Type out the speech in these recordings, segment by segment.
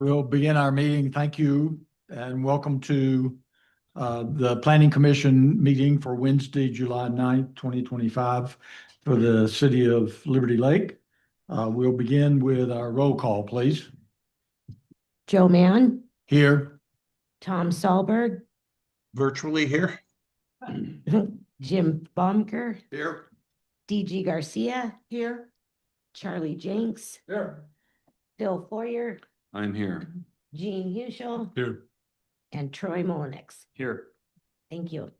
We'll begin our meeting. Thank you and welcome to the Planning Commission meeting for Wednesday, July 9th, 2025 for the city of Liberty Lake. We'll begin with our roll call, please. Joe Mann, Here. Tom Sahlberg, Virtually here. Jim Baumker, Here. DG Garcia here, Charlie Jenks, Here. Phil Foyer, I'm here. Gene Hushel, Here. and Troy Molinix. Here. Thank you.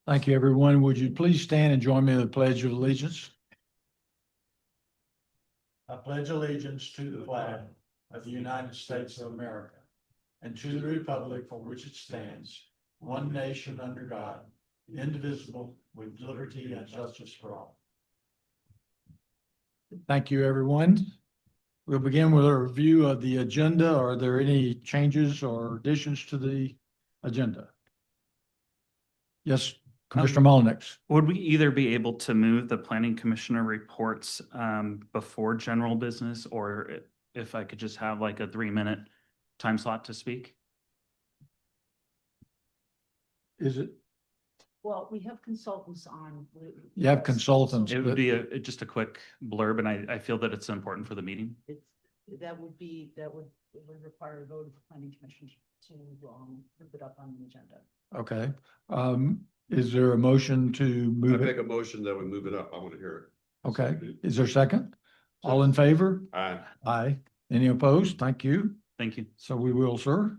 Thank you, everyone. Would you please stand and join me in the Pledge of Allegiance? I pledge allegiance to the flag of the United States of America and to the republic for which it stands, one nation under God, indivisible, with liberty and justice for all. Thank you, everyone. We'll begin with a review of the agenda. Are there any changes or additions to the agenda? Yes, Commissioner Molinix. Would we either be able to move the planning commissioner reports before general business, or if I could just have like a 3-minute time slot to speak? Is it? Well, we have consultants on. You have consultants. It would be just a quick blurb, and I feel that it's important for the meeting. That would require a vote of the planning commission to move it up on the agenda. Okay. Is there a motion to I move make it? a motion that we move it up. I want to hear Okay. Is there a second? All in favor? it. Aye. Aye. Any opposed? Thank you. Thank you. So we will, sir.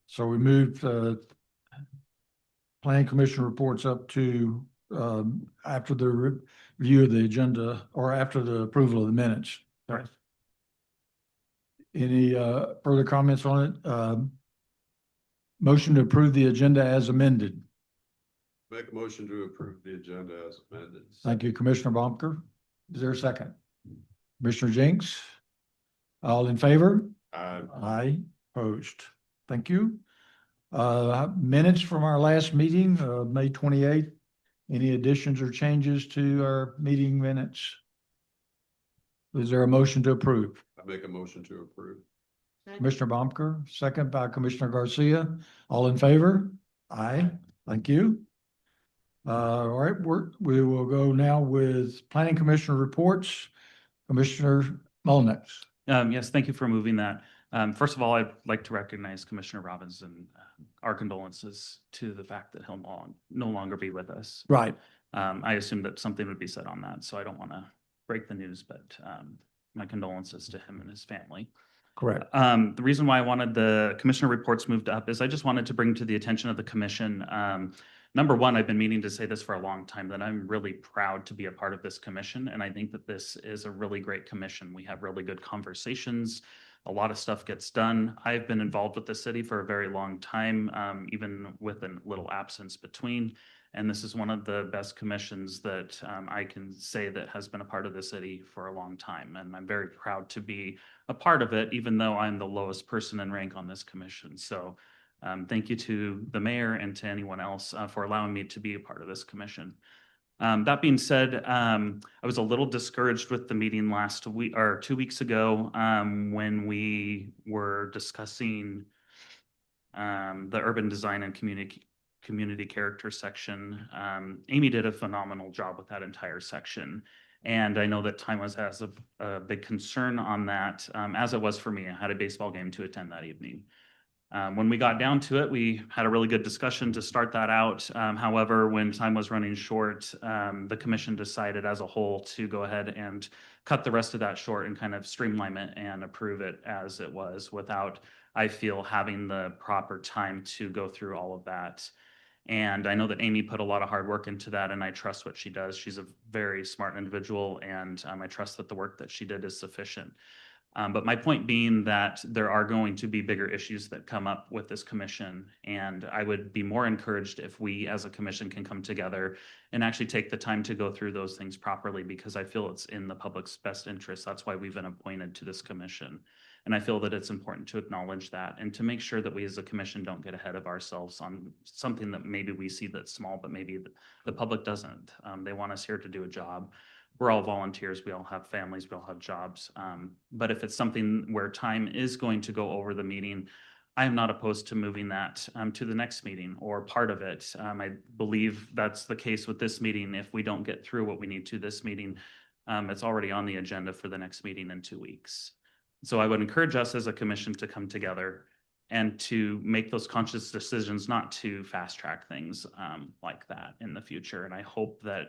So we moved planning commission reports up to after the review of the agenda or after the approval of the minutes. Right. Any further comments on it? Motion to approve the agenda as amended. Make a motion to approve the agenda as amended. Thank you, Commissioner Baumker. Is there a second? Commissioner Jenks? All in favor? Aye. Aye, opposed. Thank you. Minutes from our last meeting, May 28th. Any additions or changes to our meeting minutes? Is there a motion to approve? I make a motion to approve. Commissioner Baumker, second by Commissioner Garcia. All in favor? Aye. Thank you. All right, we will go now with Planning Commissioner reports. Commissioner Molinix. Yes, thank you for moving that. First of all, I'd like to recognize Commissioner Robbins and our condolences to the fact that he'll no longer be with us. Right. I assumed that something would be said on that, so I don't want to break the news, but my condolences to him and his family. Correct. The reason why I wanted the commissioner reports moved up is I just wanted to bring to the attention of the commission. Number one, I've been meaning to say this for a long time, that I'm really proud to be a part of this commission. And I think that this is a really great commission. We have really good conversations. A lot of stuff gets done. I've been involved with the city for a very long time, even with a little absence between. And this is one of the best commissions that I can say that has been a part of the city for a long time. And I'm very proud to be a part of it, even though I'm the lowest person in rank on this commission. So thank you to the mayor and to anyone else for allowing me to be a part of this commission. That being said, I was a little discouraged with the meeting last week or 2 weeks ago when we were discussing the urban design and community character section. Amy did a phenomenal job with that entire section. And I know that Timeless has a big concern on that, as it was for me. I had a baseball game to attend that evening. When we got down to it, we had a really good discussion to start that out. However, when time was running short, the commission decided as a whole to go ahead and cut the rest of that short and kind of streamline it and approve it as it was without, I feel, having the proper time to go through all of that. And I know that Amy put a lot of hard work into that, and I trust what she does. She's a very smart individual, and I trust that the work that she did is sufficient. But my point being that there are going to be bigger issues that come up with this commission. And I would be more encouraged if we as a commission can come together and actually take the time to go through those things properly, because I feel it's in the public's best interest. That's why we've been appointed to this commission. And I feel that it's important to acknowledge that and to make sure that we as a commission don't get ahead of ourselves on something that maybe we see that's small, but maybe the public doesn't. They want us here to do a job. we're all volunteers, we all have families, we all have jobs. But if it's something where time is going to go over the meeting, I am not opposed to moving that to the next meeting or part of it. I believe that's the case with this meeting. If we don't get through what we need to this meeting, it's already on the agenda for the next meeting in 2 weeks. So I would encourage us as a commission to come together and to make those conscious decisions, not to fast track things like that in the future. And I hope that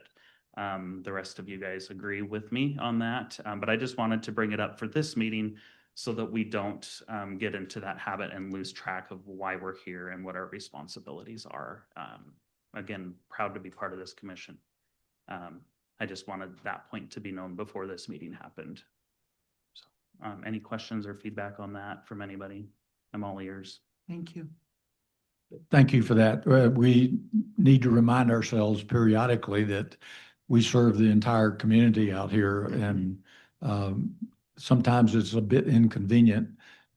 the rest of you guys agree with me on that. But I just wanted to bring it up for this meeting so that we don't get into that habit and lose track of why we're here and what our responsibilities are. Again, proud to be part of this commission. I just wanted that point to be known before this meeting happened. So, any questions or feedback on that from anybody? I'm all ears. Thank you. Thank you for that. We need to remind ourselves periodically that we serve the entire community out here, and sometimes it's a bit inconvenient.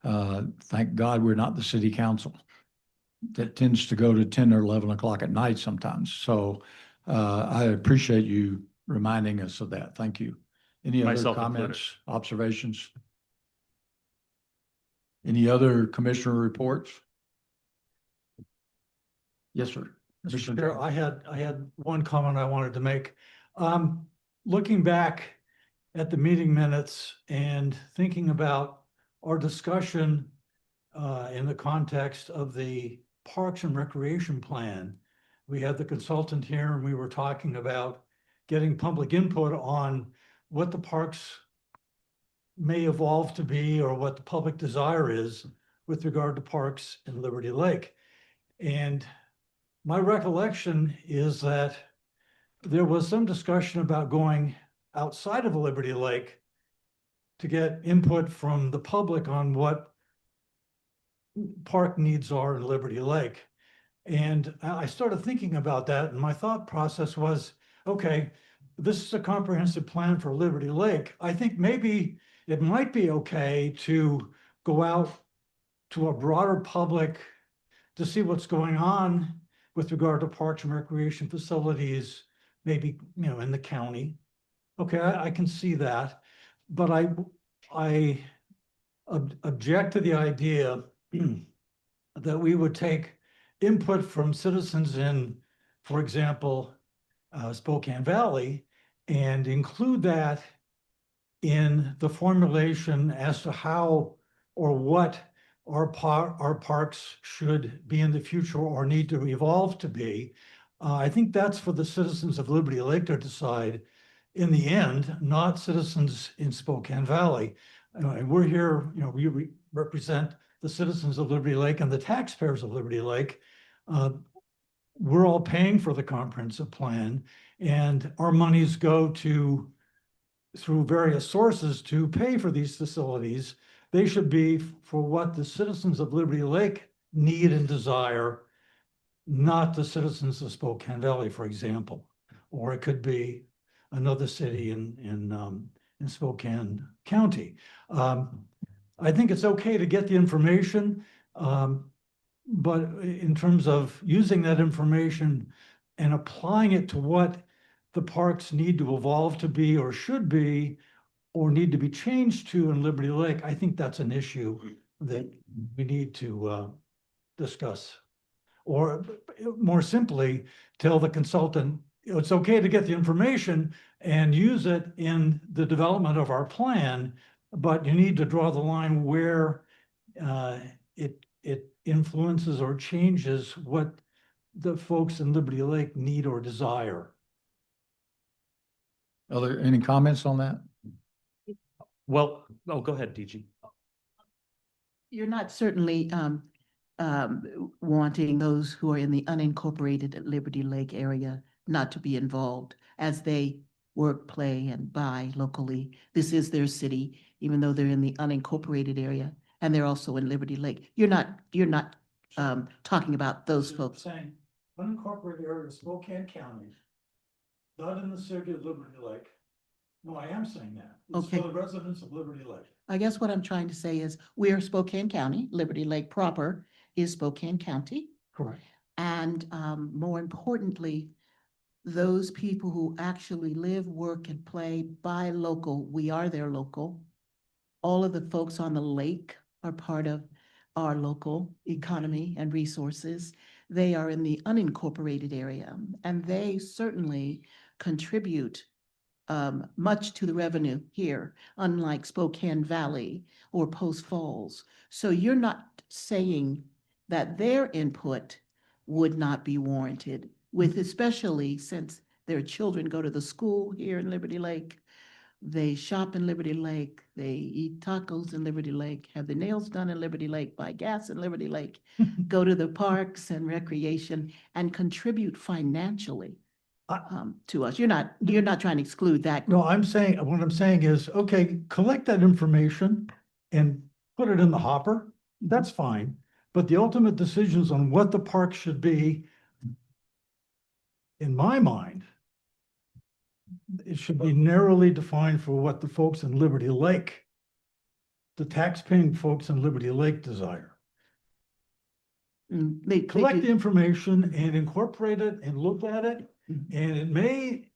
Thank God we're not the city council. That tends to go to 10 or 11 o'clock at night sometimes. So I appreciate you reminding us of that. Thank you. Any other Myself comments, observations? Any other commissioner reports? Yes, sir. Mr. Commissioner Chair, Jones. I had one comment I wanted to make. Looking back at the meeting minutes and thinking about our discussion in the context of the Parks and Recreation Plan, we had the consultant here and we were talking about getting public input on what the parks may evolve to be or what the public desire is with regard to parks in Liberty Lake. And my recollection is that there was some discussion about going outside of Liberty Lake to get input from the public on what park needs are in Liberty Lake. And I started thinking about that, and my thought process was, okay, this is a comprehensive plan for Liberty Lake. I think maybe it might be okay to go out to a broader public to see what's going on with regard to parks and recreation facilities, maybe, in the county. Okay, I can see that, but I object to the idea that we would take input from citizens in, for example, Spokane Valley, and include that in the formulation as to how or what our parks should be in the future or need to evolve to be. I think that's for the citizens of Liberty Lake to decide in the end, not citizens in Spokane Valley. And we're here, we represent the citizens of Liberty Lake and the taxpayers of Liberty Lake. We're all paying for the comprehensive plan, and our monies go through various sources to pay for these facilities. They should be for what the citizens of Liberty Lake need and desire, not the citizens of Spokane Valley, for example. Or it could be another city in Spokane County. I think it's okay to get the information, but in terms of using that information and applying it to what the parks need to evolve to be or should be or need to be changed to in Liberty Lake, I think that's an issue that we need to discuss. Or more simply, tell the consultant, it's okay to get the information and use it in the development of our plan, but you need to draw the line where it influences or changes what the folks in Liberty Lake need or desire. Any comments on that? Well, oh, go ahead, DG. You're not certainly wanting those who are in the unincorporated Liberty Lake area not to be involved as they work, play, and buy locally. This is their city, even though they're in the unincorporated area, and they're also in Liberty Lake. You're not talking about those folks. Saying unincorporated area of Spokane County, not in the city of Liberty Lake. No, I am saying that. It's Okay. for the residents of Liberty Lake. I guess what I'm trying to say is we're Spokane County. Liberty Lake proper is Spokane County. Correct. And more importantly, those people who actually live, work, and play by local, we are their local. All of the folks on the lake are part of our local economy and resources. They are in the unincorporated area, and they certainly contribute much to the revenue here, unlike Spokane Valley or Post Falls. So you're not saying that their input would not be warranted with, especially since their children go to the school here in Liberty Lake. They shop in Liberty Lake, they eat tacos in Liberty Lake, have their nails done in Liberty Lake, buy gas in Liberty Lake, go to the parks and recreation and contribute financially to us. You're not trying to exclude that. No, what I'm saying is, okay, collect that information and put it in the hopper. That's fine. But the ultimate decisions on what the park should be, in my mind, it should be narrowly defined for what the folks in Liberty Lake, the tax-paying folks in Liberty Lake desire. They Collect the do- information and incorporate it and look at it, and it may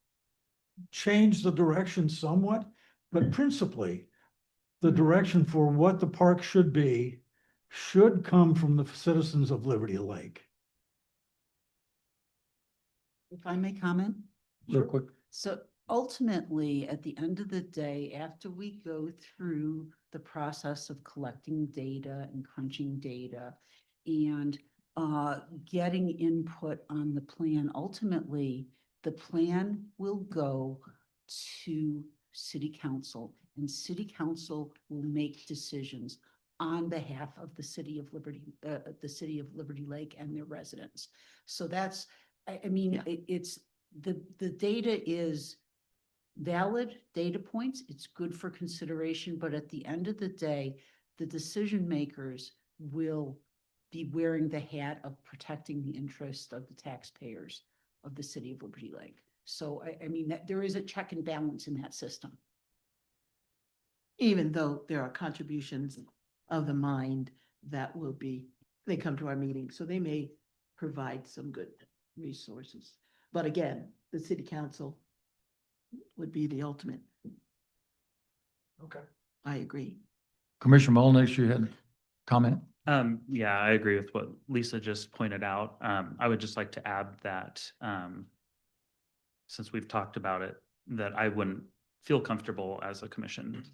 change the direction somewhat, but principally, the direction for what the park should be should come from the citizens of Liberty Lake. If I may comment? Real quick. So ultimately, at the end of the day, after we go through the process of collecting data and crunching data and getting input on the plan, ultimately, the plan will go to city council, and city council will make decisions on behalf of the city of Liberty Lake and their residents. So that's, I mean, Yeah. it's, the data is valid data points. It's good for consideration, but at the end of the day, the decision makers will be wearing the hat of protecting the interest of the taxpayers of the city of Liberty Lake. So I mean, that there is a check and balance in that system. Even though there are contributions of the mind that will be, they come to our meeting, so they may provide some good resources. But again, the city council would be the ultimate. Okay. I agree. Commissioner Mullenix, you had a comment? Yeah, I agree with what Lisa just pointed out. I would just like to add that, since we've talked about it, that I wouldn't feel comfortable as a commission,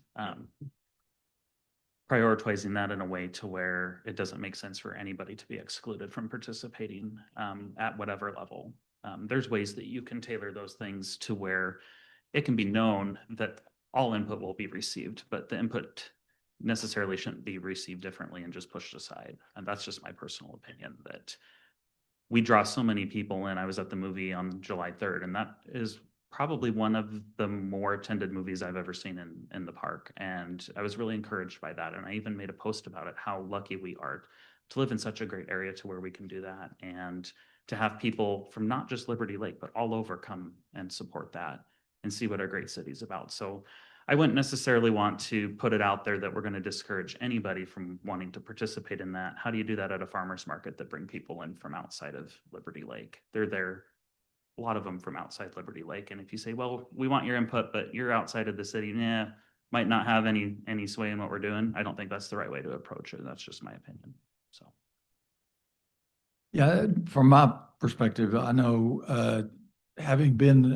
prioritizing that in a way to where it doesn't make sense for anybody to be excluded from participating, at whatever level. There's ways that you can tailor those things to where it can be known that all input will be received, but the input necessarily shouldn't be received differently and just pushed aside. And that's just my personal opinion, that we draw so many people in. I was at the movie on July 3rd, and that is probably one of the more attended movies I've ever seen in the park. And I was really encouraged by that. And I even made a post about it, how lucky we are to live in such a great area to where we can do that. And to have people from not just Liberty Lake, but all over come and support that and see what our great city's about. So I wouldn't necessarily want to put it out there that we're going to discourage anybody from wanting to participate in that. How do you do that at a farmer's market that bring people in from outside of Liberty Lake? They're there, a lot of them from outside Liberty Lake. And if you say, well, we want your input, but you're outside of the city, might not have any sway in what we're doing. I don't think that's the right way to approach it. That's just my opinion. So. Yeah, from my perspective, I know, having been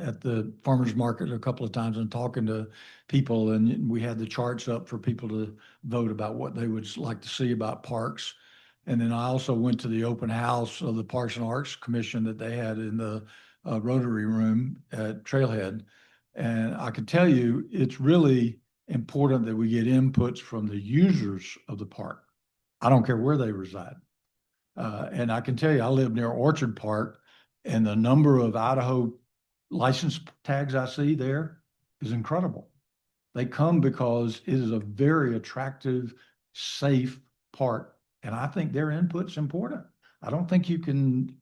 at the farmer's market a couple of times and talking to people, and we had the charts up for people to vote about what they would like to see about parks. And then I also went to the open house of the Parks and Arts Commission that they had in the Rotary Room at Trailhead. And I can tell you, it's really important that we get inputs from the users of the park. I don't care where they reside. And I can tell you, I live near Orchard Park, and the number of Idaho license tags I see there is incredible. They come because it is a very attractive, safe park, and I think their input's important. I don't think you can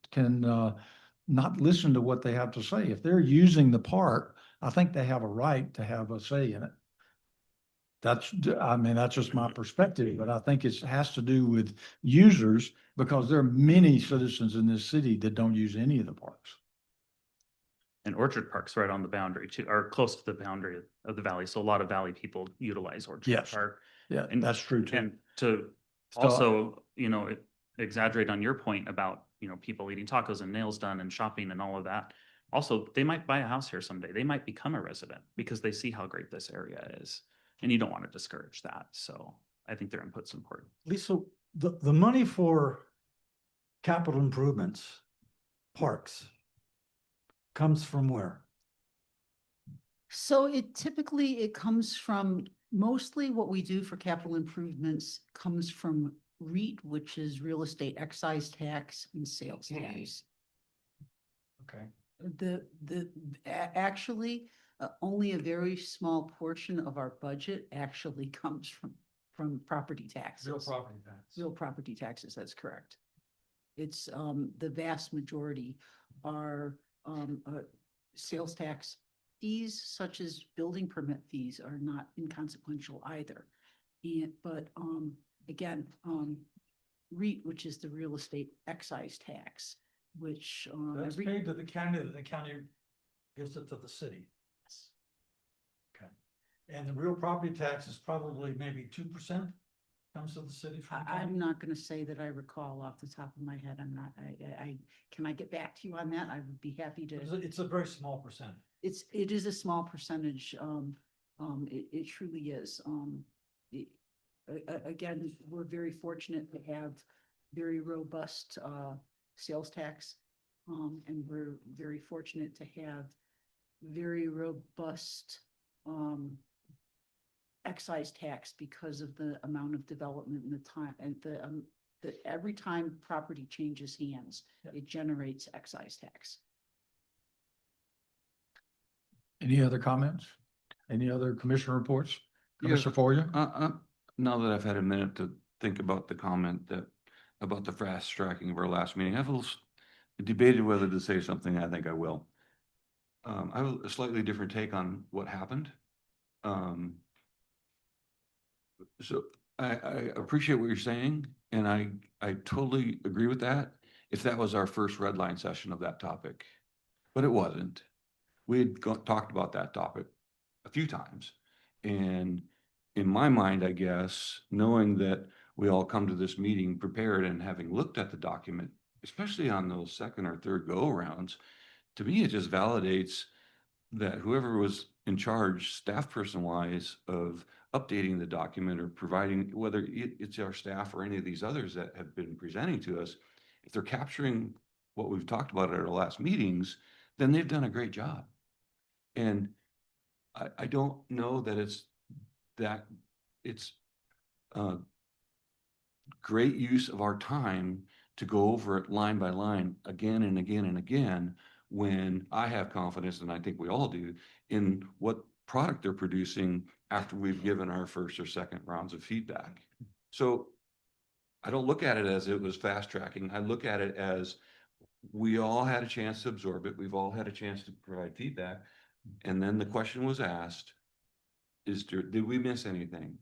not listen to what they have to say. If they're using the park, I think they have a right to have a say in it. That's just my perspective, but I think it has to do with users, because there are many citizens in this city that don't use any of the parks. And Orchard Park's right on the boundary too, or close to the boundary of the valley. So a lot of valley people utilize Orchard Yes. Park. Yeah, And that's true too. And to So- also, exaggerate on your point about, people eating tacos and nails done and shopping and all of that. Also, they might buy a house here someday. They might become a resident because they see how great this area is. And you don't want to discourage that. So I think their input's important. Lisa, the money for capital improvements, parks, comes from where? So it comes from, mostly what we do for capital improvements comes from REIT, which is real estate excise tax and sales tax. Okay. Actually, only a very small portion of our budget actually comes from property taxes. property tax. Real property taxes, that's correct. It's, the vast majority are, sales tax fees, such as building permit fees, are not inconsequential either. But, again, REIT, which is the real estate excise tax, which, That's paid to the county gives it to the city. Okay. And the real property tax is probably maybe 2% comes to the city from the I'm county? not gonna say that I recall off the top of my head. I'm not, can I get back to you on that? I would be happy to. It's a very small percentage. It is a small percentage. It truly is. Again, we're very fortunate to have very robust, sales tax. And we're very fortunate to have very robust, excise tax because of the amount of development and the time and the every time property changes hands, it generates excise tax. Any other comments? Any other commissioner reports? Yeah. Commissioner Foya? Now that I've had a minute to think about the comment about the fast tracking of our last meeting, I've debated whether to say something. I think I will. I have a slightly different take on what happened. So I appreciate what you're saying, and I totally agree with that. If that was our first red line session of that topic, but it wasn't. We had talked about that topic a few times, and in my mind, I guess, knowing that we all come to this meeting prepared and having looked at the document, especially on those second or third go arounds, to me, it just validates that whoever was in charge, staff person wise, of updating the document or providing, whether it's our staff or any of these others that have been presenting to us, if they're capturing what we've talked about at our last meetings, then they've done a great job. And I don't know that it's great use of our time to go over it line by line again and again and again, when I have confidence, and I think we all do, in what product they're producing after we've given our first or second rounds of feedback. So I don't look at it as it was fast tracking. I look at it as we all had a chance to absorb it. We've all had a chance to provide feedback. And then the question was asked, did we miss anything?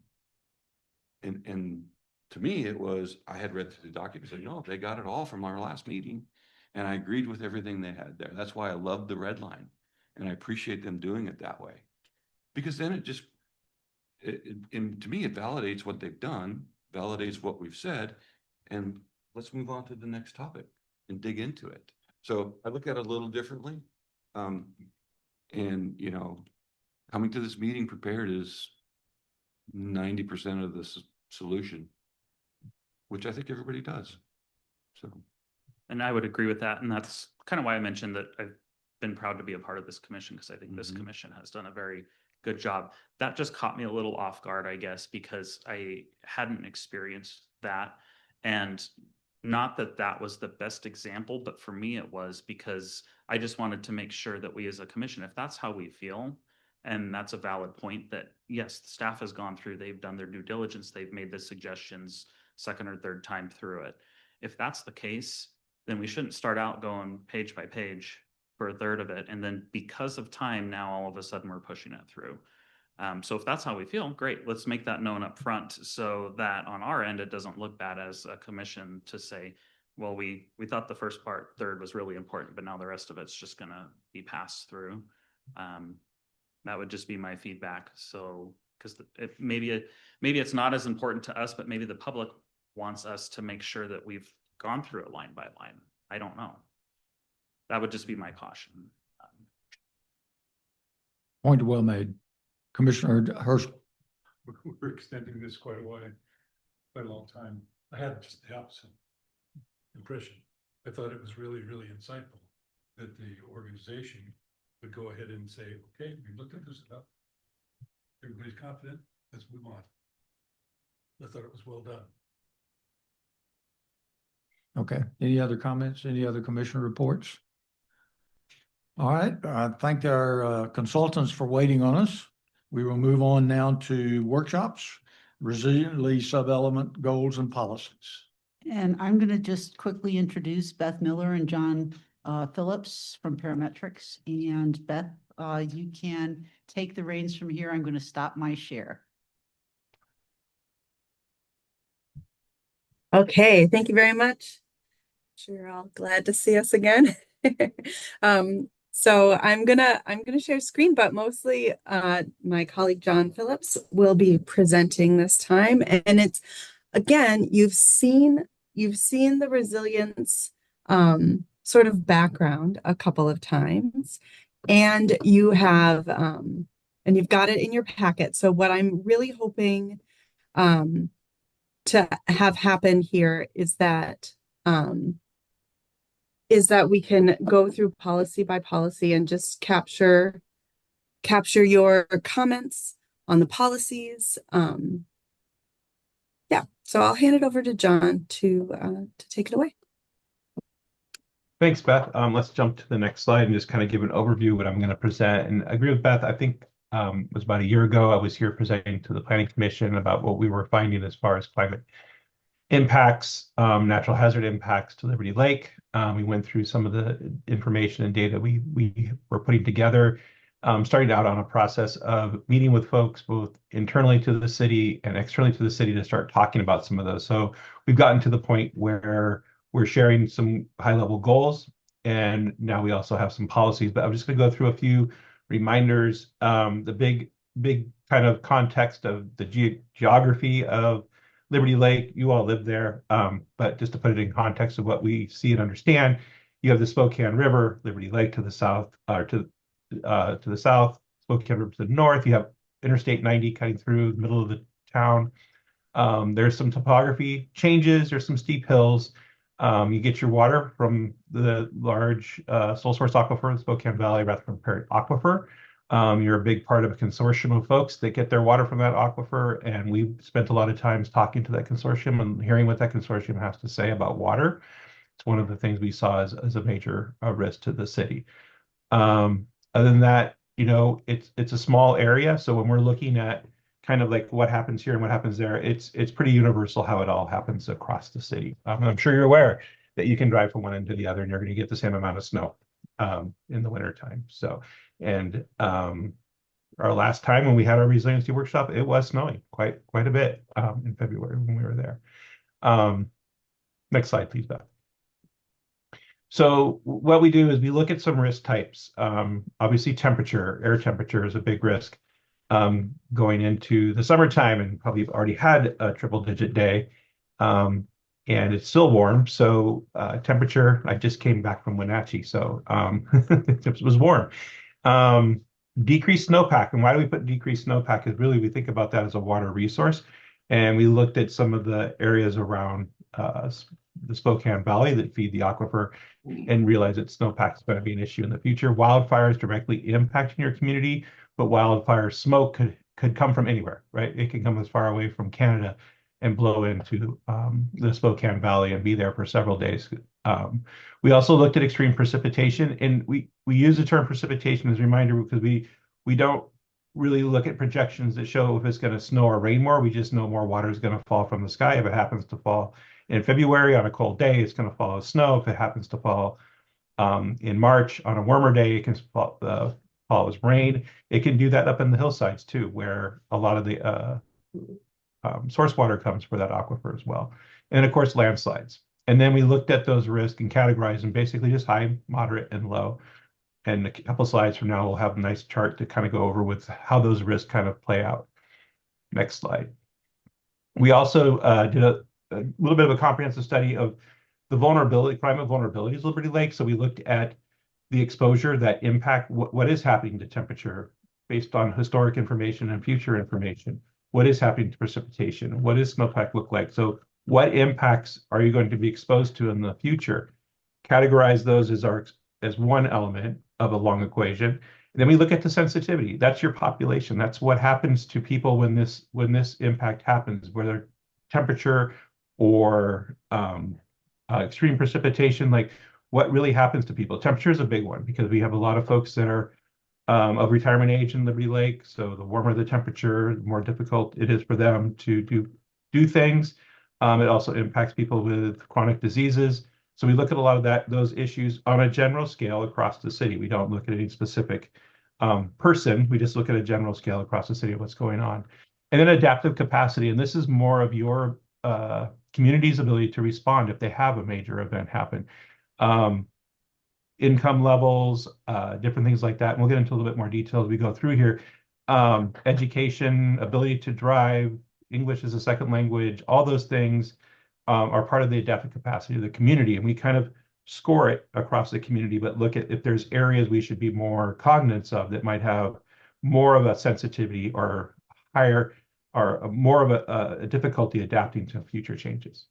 And to me, it was, I had read through the document and said, no, they got it all from our last meeting. And I agreed with everything they had there. That's why I love the red line. And I appreciate them doing it that way. Because then and to me, it validates what they've done, validates what we've said, and let's move on to the next topic and dig into it. So I look at it a little differently. And, coming to this meeting prepared is 90% of the solution, which I think everybody does. So. And I would agree with that. And that's kind of why I mentioned that I've been proud to be a part of this commission, because I think this commission has done a very good job. That just caught me a little off guard, I guess, because I hadn't experienced that. And not that that was the best example, but for me it was, because I just wanted to make sure that we as a commission, if that's how we feel, and that's a valid point, that yes, the staff has gone through, they've done their due diligence, they've made the suggestions second or third time through it. If that's the case, then we shouldn't start out going page by page for a third of it. And then because of time, now all of a sudden we're pushing it through. So if that's how we feel, great, let's make that known up front so that on our end, it doesn't look bad as a commission to say, well, we thought the first part, third was really important, but now the rest of it's just gonna be passed through. That would just be my feedback. So, because maybe it's not as important to us, but maybe the public wants us to make sure that we've gone through it line by line. I don't know. That would just be my caution. Point well made. Commissioner Herschel. We're extending this quite a long time. I had just the opposite impression. I thought it was really, really insightful that the organization would go ahead and say, okay, we looked at this enough. Everybody's confident, let's move on. I thought it was well done. Okay, any other comments? Any other commissioner reports? All right, thank our consultants for waiting on us. We will move on now to workshops, resiliently sub-element goals and policies. And I'm going to just quickly introduce Beth Miller and John Phillips from Parametrics. And Beth, you can take the reins from here. I'm going to stop my share. Okay, thank you very much. Sure, you're all glad to see us again. So I'm gonna share screen, but mostly my colleague John Phillips will be presenting this time. And it's, again, you've seen the resilience sort of background a couple of times, and you have and you've got it in your packet. So what I'm really hoping to have happen here is that we can go through policy by policy and just capture your comments on the policies. Yeah, so I'll hand it over to John to take it away. Thanks, Beth. Let's jump to the next slide and just kind of give an overview of what I'm going to present. And I agree with Beth. I think it was about a year ago, I was here presenting to the Planning Commission about what we were finding as far as climate impacts, natural hazard impacts to Liberty Lake. We went through some of the information and data we were putting together, starting out on a process of meeting with folks both internally to the city and externally to the city to start talking about some of those. So we've gotten to the point where we're sharing some high-level goals, and now we also have some policies. But I'm just going to go through a few reminders. The big kind of context of the geography of Liberty Lake, you all live there, but just to put it in context of what we see and understand, you have the Spokane River, Liberty Lake to the south, or to the south, Spokane River to the north. You have Interstate 90 cutting through the middle of the town. There's some topography changes. There's some steep hills. You get your water from the large sole source aquifer, the Spokane Valley Rutherford Parrott Aquifer. You're a big part of a consortium of folks that get their water from that aquifer, and we've spent a lot of times talking to that consortium and hearing what that consortium has to say about water. It's one of the things we saw as a major risk to the city. Other than that, you know, it's a small area, so when we're looking at kind of like what happens here and what happens there, it's pretty universal how it all happens across the city. I'm sure you're aware that you can drive from one end to the other and you're going to get the same amount of snow in the wintertime. So, and our last time when we had our resiliency workshop, it was snowing quite a bit in February when we were there. Next slide, please, Beth. So what we do is we look at some risk types. Obviously, air temperature is a big risk going into the summertime, and probably already had a triple-digit day. And it's still warm, so temperature, I just came back from Wenatchee, so it was warm. Decreased snowpack, and why do we put decreased snowpack is really we think about that as a water resource, and we looked at some of the areas around the Spokane Valley that feed the aquifer and realized that snowpack is going to be an issue in the future. Wildfires directly impacting your community, but wildfire smoke could come from anywhere, right? It can come as far away from Canada and blow into the Spokane Valley and be there for several days. We also looked at extreme precipitation, and we use the term precipitation as a reminder because we don't really look at projections that show if it's going to snow or rain more. We just know more water is going to fall from the sky. If it happens to fall in February on a cold day, it's going to fall as snow. If it happens to fall in March on a warmer day, it can fall as rain. It can do that up in the hillsides too, where a lot of the source water comes for that aquifer as well. And of course, landslides. And then we looked at those risks and categorized them basically just high, moderate, and low. And a couple slides from now, we'll have a nice chart to kind of go over with how those risks kind of play out. Next slide. We also did a little bit of a comprehensive study of the vulnerability, climate vulnerabilities of Liberty Lake. So we looked at the exposure that impact what is happening to temperature based on historic information and future information. What is happening to precipitation? What does snowpack look like? So what impacts are you going to be exposed to in the future? Categorize those as one element of a long equation. And then we look at the sensitivity. That's your population. That's what happens to people when this impact happens, whether temperature or extreme precipitation, like what really happens to people. Temperature is a big one because we have a lot of folks that are of retirement age in Liberty Lake. So the warmer the temperature, the more difficult it is for them to do things. It also impacts people with chronic diseases. So we look at a lot of those issues on a general scale across the city. We don't look at any specific person. We just look at a general scale across the city of what's going on. And then adaptive capacity. And this is more of your community's ability to respond if they have a major event happen. Income levels, different things like that. And we'll get into a little bit more detail as we go through here. Education, ability to drive, English as a second language, all those things are part of the adaptive capacity of the community. And we kind of score it across the community, but look at if there's areas we should be more cognizant of that might have more of a sensitivity or higher or more of a difficulty adapting to future changes.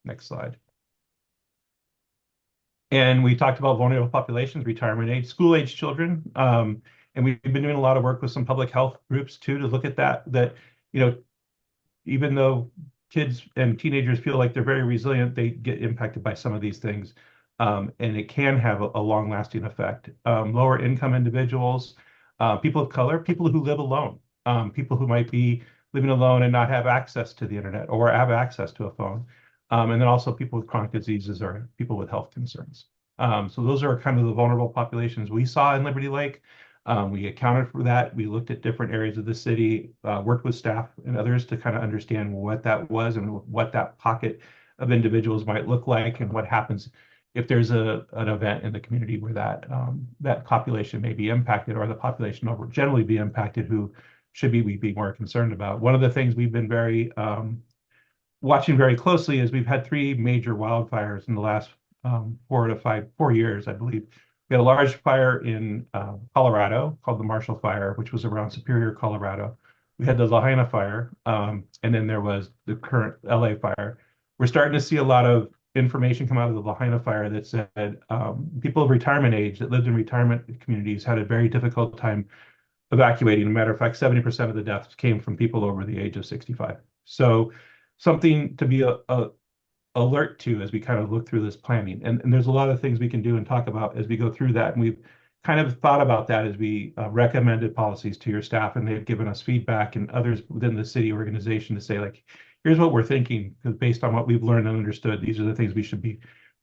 Next slide. And we talked about vulnerable populations, retirement age, school age children. And we've been doing a lot of work with some public health groups too to look at that, you know, even though kids and teenagers feel like they're very resilient, they get impacted by some of these things. And it can have a long-lasting effect. Lower income individuals, people of color, people who live alone, people who might be living alone and not have access to the internet or have access to a phone. And then also people with chronic diseases or people with health concerns. So those are kind of the vulnerable populations we saw in Liberty Lake. We accounted for that. We looked at different areas of the city, worked with staff and others to kind of understand what that was and what that pocket of individuals might look like and what happens if there's an event in the community where that population may be impacted or the population over generally be impacted who should we be more concerned about. One of the things we've been very watching very closely is we've had 3 major wildfires in the last 4 years, I believe. We had a large fire in Colorado called the Marshall Fire, which was around Superior, Colorado. We had the Lahaina Fire, and then there was the current LA fire. We're starting to see a lot of information come out of the Lahaina Fire that said people of retirement age that lived in retirement communities had a very difficult time evacuating. As a matter of fact, 70% of the deaths came from people over the age of 65. So something to be alert to as we kind of look through this planning. And there's a lot of things we can do and talk about as we go through that. And we've kind of thought about that as we recommended policies to your staff, and they've given us feedback and others within the city organization to say, like, here's what we're thinking, because based on what we've learned and understood, these are the things we should be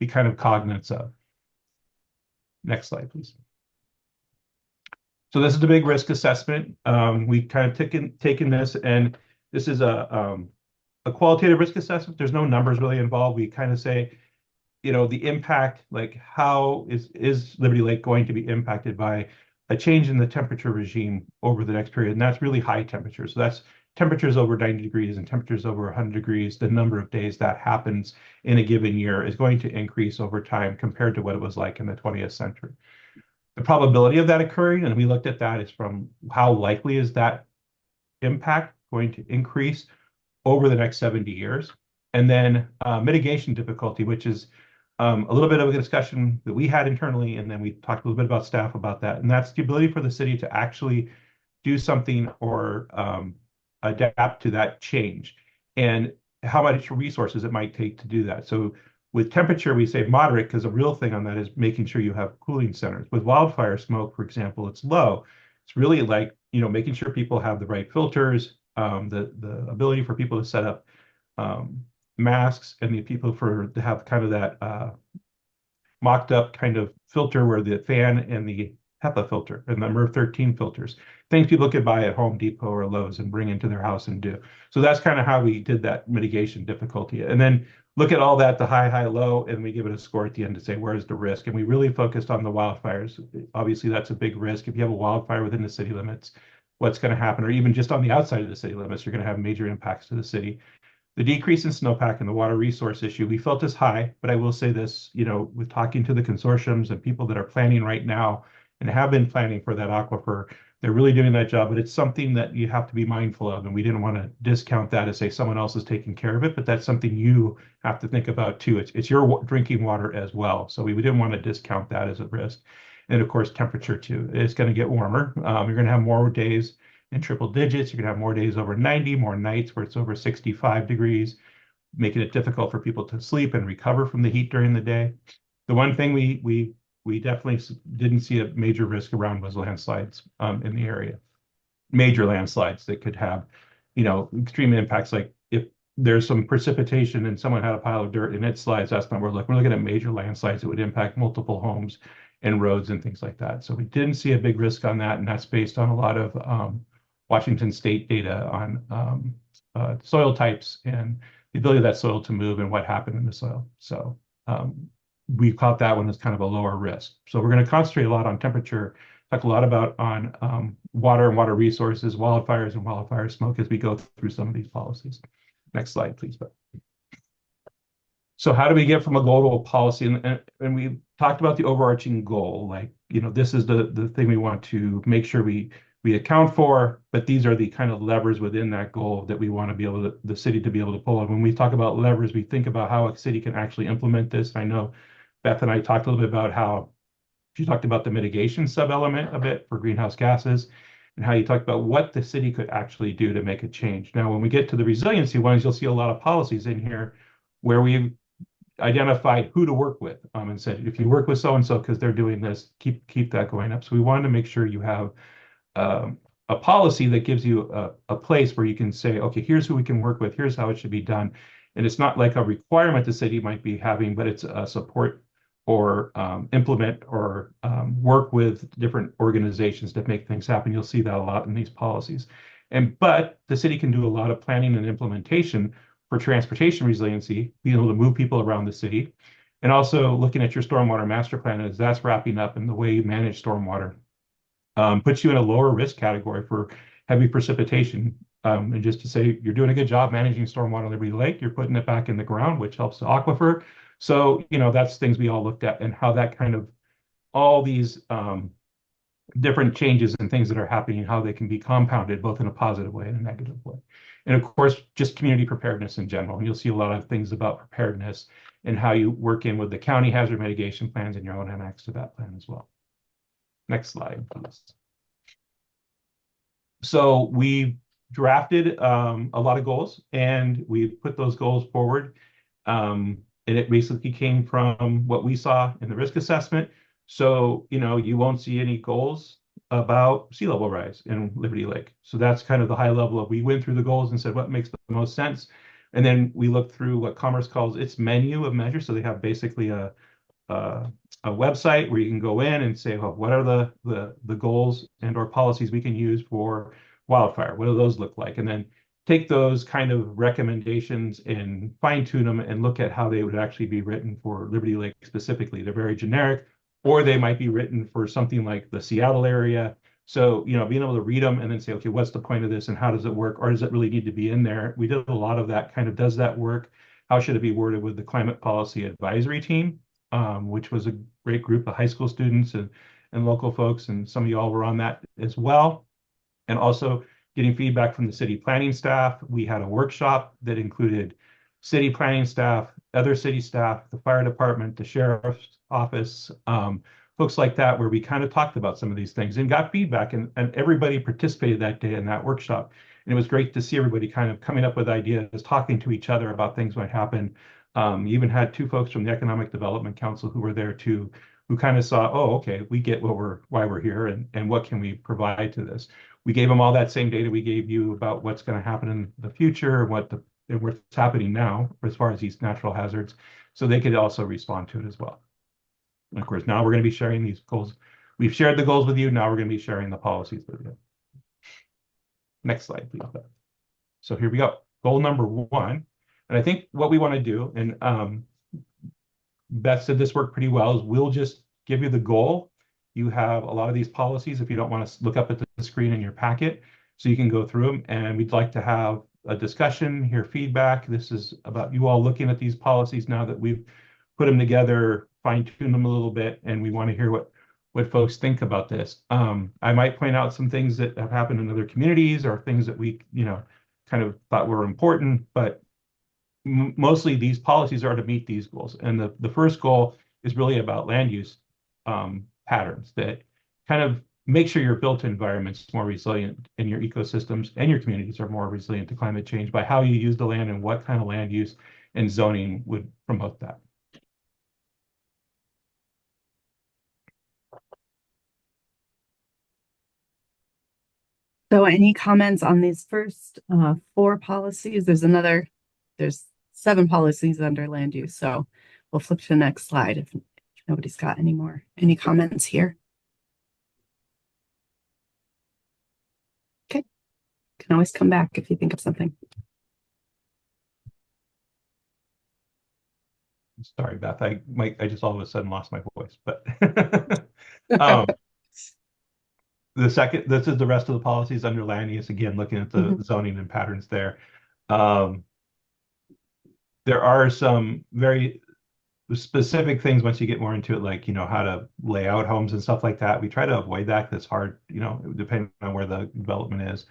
kind of cognizant of. Next slide, please. So this is the big risk assessment. We kind of taken this, and this is a qualitative risk assessment. There's no numbers really involved. We kind of say, you know, the impact, like how is Liberty Lake going to be impacted by a change in the temperature regime over the next period? And that's really high temperatures. So that's temperatures over 90 degrees and temperatures over 100 degrees. The number of days that happens in a given year is going to increase over time compared to what it was like in the 20th century. The probability of that occurring, and we looked at that, is from how likely is that impact going to increase over the next 70 years. And then mitigation difficulty, which is a little bit of a discussion that we had internally, and then we talked a little bit about staff about that. And that's the ability for the city to actually do something or adapt to that change and how much resources it might take to do that. So with temperature, we say moderate, because the real thing on that is making sure you have cooling centers. With wildfire smoke, for example, it's low. It's really like, you know, making sure people have the right filters, the ability for people to set up masks, and the people to have kind of that mocked up kind of filter where the fan and the HEPA filter and the MERV 13 filters, things people could buy at Home Depot or Lowe's and bring into their house and do. So that's kind of how we did that mitigation difficulty. And then look at all that, the high, high, low, and we give it a score at the end to say, where's the risk? And we really focused on the wildfires. Obviously, that's a big risk. If you have a wildfire within the city limits, what's going to happen? Or even just on the outside of the city limits, you're going to have major impacts to the city. The decrease in snowpack and the water resource issue, we felt is high, but I will say this, with talking to the consortiums and people that are planning right now and have been planning for that aquifer, they're really doing that job, but it's something that you have to be mindful of. And we didn't want to discount that as say someone else is taking care of it, but that's something you have to think about too. It's your drinking water as well. So we didn't want to discount that as a risk. And of course, temperature too. It's going to get warmer. You're going to have more days in triple digits. You're going to have more days over 90, more nights where it's over 65 degrees, making it difficult for people to sleep and recover from the heat during the day. The one thing we definitely didn't see a major risk around was landslides in the area. Major landslides that could have, extreme impacts. Like if there's some precipitation and someone had a pile of dirt and it slides, that's not what we're looking. We're looking at major landslides that would impact multiple homes and roads and things like that. So we didn't see a big risk on that, and that's based on a lot of Washington State data on soil types and the ability of that soil to move and what happened in the soil. So we caught that one as kind of a lower risk. So we're going to concentrate a lot on temperature, talk a lot about on water and water resources, wildfires and wildfire smoke as we go through some of these policies. Next slide, please. So how do we get from a goal to a policy? And we talked about the overarching goal, like, this is the thing we want to make sure we account for, but these are the kind of levers within that goal that we want to be able to, the city to be able to pull on. When we talk about levers, we think about how a city can actually implement this. I know Beth and I talked a little bit about how she talked about the mitigation sub-element of it for greenhouse gases and how you talked about what the city could actually do to make a change. Now, when we get to the resiliency ones, you'll see a lot of policies in here where we've identified who to work with and said, if you work with so-and-so because they're doing this, keep that going up. So we wanted to make sure you have a policy that gives you a place where you can say, okay, here's who we can work with, here's how it should be done. And it's not like a requirement the city might be having, but it's a support or implement or work with different organizations to make things happen. You'll see that a lot in these policies. But the city can do a lot of planning and implementation for transportation resiliency, being able to move people around the city, and also looking at your stormwater master plan as that's wrapping up and the way you manage stormwater puts you in a lower risk category for heavy precipitation. And just to say, you're doing a good job managing stormwater Liberty Lake, you're putting it back in the ground, which helps the aquifer. So, that's things we all looked at and how that kind of, all these different changes and things that are happening, how they can be compounded both in a positive way and a negative way. And of course, just community preparedness in general. And you'll see a lot of things about preparedness and how you work in with the county hazard mitigation plans and your own annex to that plan as well. Next slide, please. So we drafted a lot of goals and we put those goals forward. And it basically came from what we saw in the risk assessment. So, you won't see any goals about sea level rise in Liberty Lake. So that's kind of the high level of, we went through the goals and said what makes the most sense. And then we looked through what Commerce calls its menu of measures. So they have basically a website where you can go in and say, well, what are the goals and or policies we can use for wildfire? What do those look like? And then take those kind of recommendations and fine tune them and look at how they would actually be written for Liberty Lake specifically. They're very generic, or they might be written for something like the Seattle area. So, being able to read them and then say, okay, what's the point of this and how does it work? Or does it really need to be in there? We did a lot of that kind of, does that work? How should it be worded with the Climate Policy Advisory Team, which was a great group of high school students and local folks. And some of y'all were on that as well. And also getting feedback from the city planning staff. We had a workshop that included city planning staff, other city staff, the fire department, the sheriff's office, folks like that, where we kind of talked about some of these things and got feedback, and everybody participated that day in that workshop. And it was great to see everybody kind of coming up with ideas, talking to each other about things might happen. You even had two folks from the Economic Development Council who were there too, who kind of saw, oh, okay, we get why we're here and what can we provide to this. We gave them all that same data we gave you about what's going to happen in the future and what's happening now as far as these natural hazards, so they could also respond to it as well. And of course, now we're going to be sharing these goals. We've shared the goals with you. Now we're going to be sharing the policies with you. Next slide, please. So here we go. Goal number 1. And I think what we want to do, and Beth said this worked pretty well, is we'll just give you the goal. You have a lot of these policies if you don't want to look up at the screen in your packet, so you can go through them. And we'd like to have a discussion, hear feedback. This is about you all looking at these policies now that we've put them together, fine-tune them a little bit, and we want to hear what folks think about this. I might point out some things that have happened in other communities or things that we, kind of thought were important, but mostly these policies are to meet these goals. And the first goal is really about land use patterns that kind of make sure your built environment's more resilient and your ecosystems and your communities are more resilient to climate change by how you use the land and what kind of land use and zoning would promote that. So any comments on these first 4 policies? There's 7 policies under land use. So we'll flip to the next slide if nobody's got any comments here. Okay, can always come back if you think of something. Sorry, Beth, I just all of a sudden lost my voice, but this is the rest of the policies under land use, again, looking at the zoning and patterns there. There are some very specific things once you get more into it, like, how to lay out homes and stuff like that. We try to avoid that. That's hard, depending on where the development is.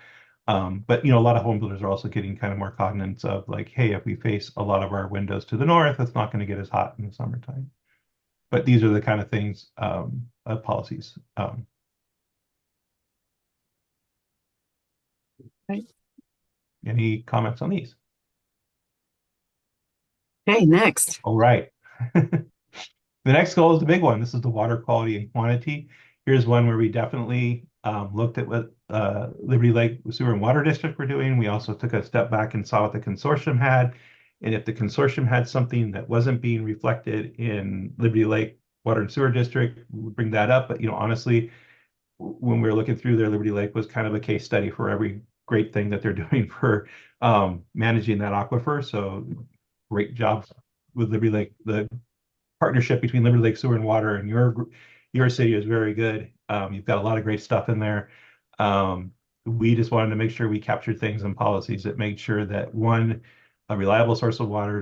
But, a lot of home builders are also getting kind of more cognizant of like, hey, if we face a lot of our windows to the north, it's not going to get as hot in the summertime. But these are the kind of things, policies. Right. Any comments on these? Okay, next. All right. The next goal is the big one. This is the water quality and quantity. Here's one where we definitely looked at what Liberty Lake Sewer and Water District were doing. We also took a step back and saw what the consortium had. And if the consortium had something that wasn't being reflected in Liberty Lake Water and Sewer District, we would bring that up. But, honestly, when we were looking through there, Liberty Lake was kind of a case study for every great thing that they're doing for managing that aquifer. So great job with Liberty Lake. The partnership between Liberty Lake Sewer and Water and your city is very good. You've got a lot of great stuff in there. We just wanted to make sure we captured things and policies that made sure that, one, a reliable source of water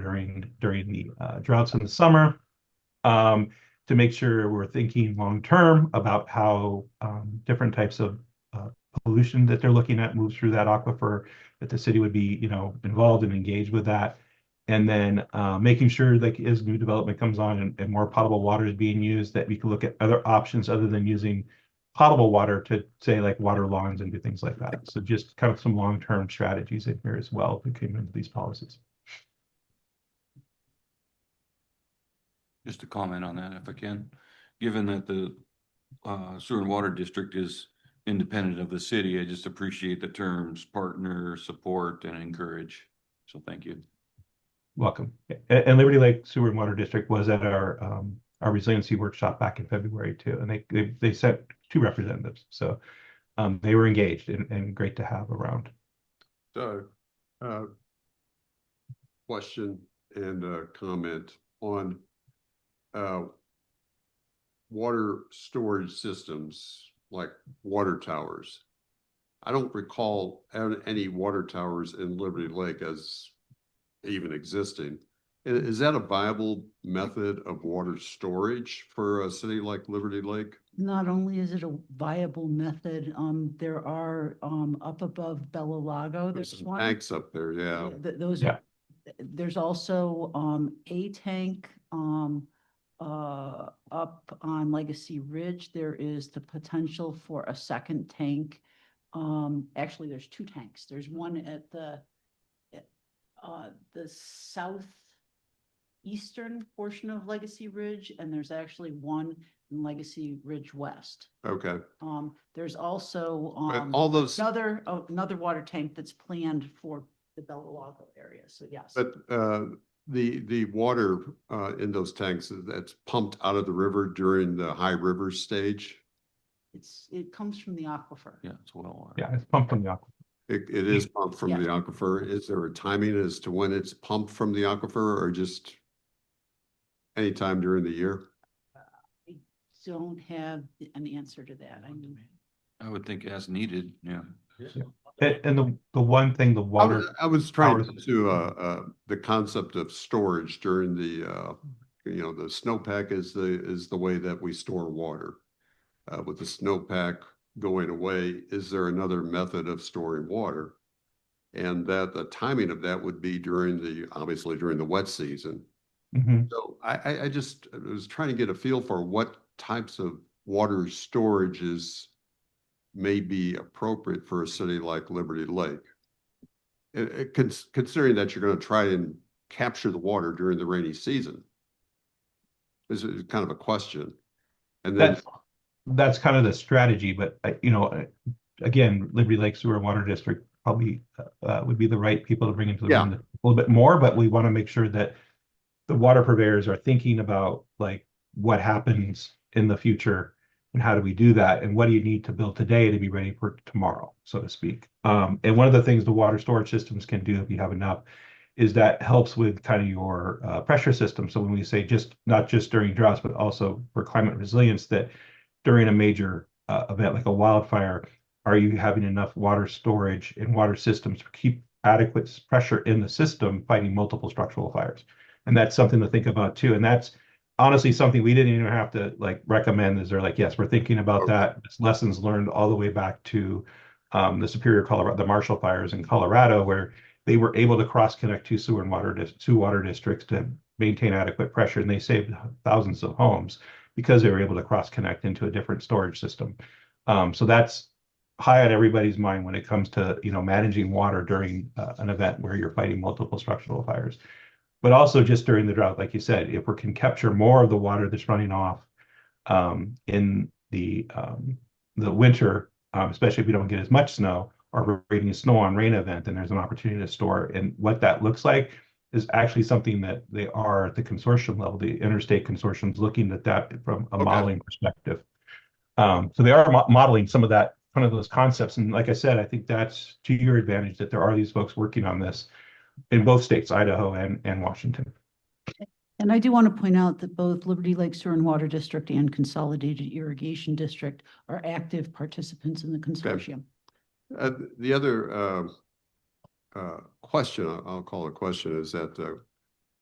during the droughts in the summer, to make sure we're thinking long-term about how different types of pollution that they're looking at moves through that aquifer, that the city would be, involved and engaged with that. And then making sure that as new development comes on and more potable water is being used, that we can look at other options other than using potable water to, say, like water lawns and do things like that. So just kind of some long-term strategies in here as well that came into these policies. Just to comment on that, if I can, given that the sewer and water district is independent of the city, I just appreciate the terms partner, support, and encourage. So thank you. Welcome. And Liberty Lake Sewer and Water District was at our resiliency workshop back in February too, and they sent 2 representatives, so they were engaged and great to have around. So, question and comment on water storage systems like water towers. I don't recall any water towers in Liberty Lake as even existing. Is that a viable method of water storage for a city like Liberty Lake? Not only is it a viable method, there are up above Bella Lago, There's there's some one. tanks up there, yeah. Those Yeah. There's also a tank up on Legacy Ridge. There is the potential for a second tank. Actually, there's 2 tanks. There's one at the southeastern portion of Legacy Ridge, and there's actually one in Legacy Ridge West. Okay. There's also But all those, another water tank that's planned for the Bella Lago area. So yes. but the water in those tanks that's pumped out of the river during the high river stage. It comes from the aquifer. Yeah, it's well water. Yeah, it's pumped from the aquifer. It is pumped from Yeah. the aquifer. Is there a timing as to when it's pumped from the aquifer or just anytime during the year? I don't have an answer to that. I would think as needed, yeah. And the one thing, the water. I was trying powers- to, the concept of storage during the, the snowpack is the way that we store water. With the snowpack going away, is there another method of storing water? And that the timing of that would be obviously during the wet season. Mhm. So I was trying to get a feel for what types of water storages may be appropriate for a city like Liberty Lake. Considering that you're going to try and capture the water during the rainy season. This is kind of a question. And then, That's kind of the strategy, but again, Liberty Lake Sewer and Water District probably would be the right people to bring into the room a little bit more, but we want to make sure that the water purveyors are thinking about like what happens in the future and how do we do that and what do you need to build today to be ready for tomorrow, so to speak. And one of the things the water storage systems can do if you have enough is that helps with kind of your pressure system. So when we say not just during droughts, but also for climate resilience, that during a major event like a wildfire, are you having enough water storage and water systems to keep adequate pressure in the system fighting multiple structural fires? And that's something to think about too. And that's honestly something we didn't even have to like recommend. Is they're like, yes, we're thinking about that. It's lessons learned all the way back to the Superior Colorado, the Marshall fires in Colorado, where they were able to cross connect two water districts to maintain adequate pressure, and they saved thousands of homes because they were able to cross connect into a different storage system. So that's high on everybody's mind when it comes to managing water during an event where you're fighting multiple structural fires. But also just during the drought, like you said, if we can capture more of the water that's running off in the winter, especially if we don't get as much snow, or we're getting a snow on rain event, then there's an opportunity to store. And what that looks like is actually something that they are at the consortium level, the interstate consortiums, looking at that from a modeling perspective. So they are modeling some of that, kind of those concepts. And like I said, I think that's to your advantage that there are these folks working on this in both states, Idaho and Washington. And I do want to point out that both Liberty Lake Sewer and Water District and Consolidated Irrigation District are active participants in the consortium. the other question, I'll call it a question, is that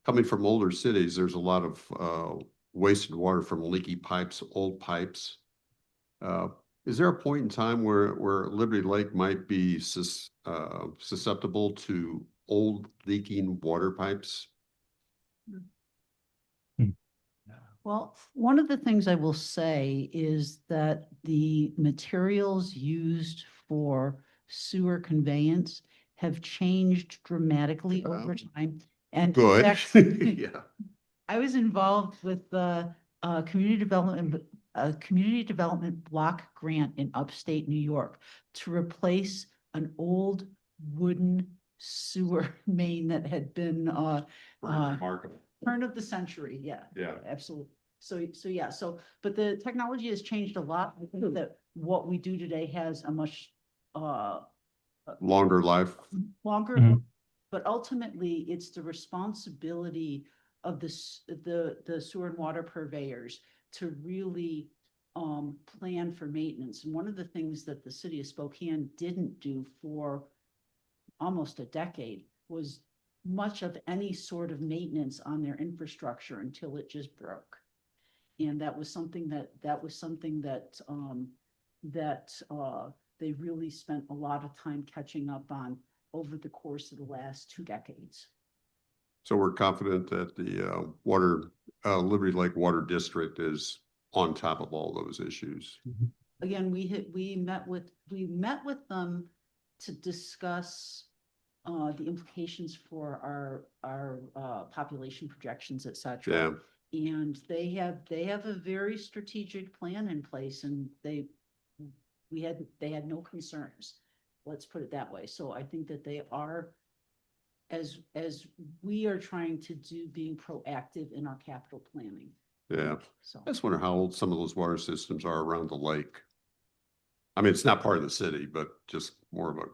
coming from older cities, there's a lot of wasted water from leaky pipes, old pipes. Is there a point in time where Liberty Lake might be susceptible to old leaking water pipes? Well, one of the things I will say is that the materials used for sewer conveyance have changed dramatically over time. And in Good. fact, Yeah. I was involved with the community development block grant in upstate New York to replace an old wooden sewer main that had been Remarkable. turn of the century. Yeah. Yeah. Absolutely. But the technology has changed a lot. I think that what we do today has a much Longer life. longer, Mhm. but ultimately it's the responsibility of the sewer and water purveyors to really plan for maintenance. And one of the things that the city of Spokane didn't do for almost a decade was much of any sort of maintenance on their infrastructure until it just broke. And that was something that they really spent a lot of time catching up on over the course of the last 2 decades. So we're confident that the Liberty Lake Water District is on top of all those issues. Again, we met with them to discuss the implications for our population projections, et cetera. Yeah. And they have a very strategic plan in place, and they had no concerns. Let's put it that way. So I think that they are, as we are trying to do, being proactive in our capital planning. Yeah. So I just wonder how old some of those water systems are around the lake. I mean, it's not part of the city, but just more of a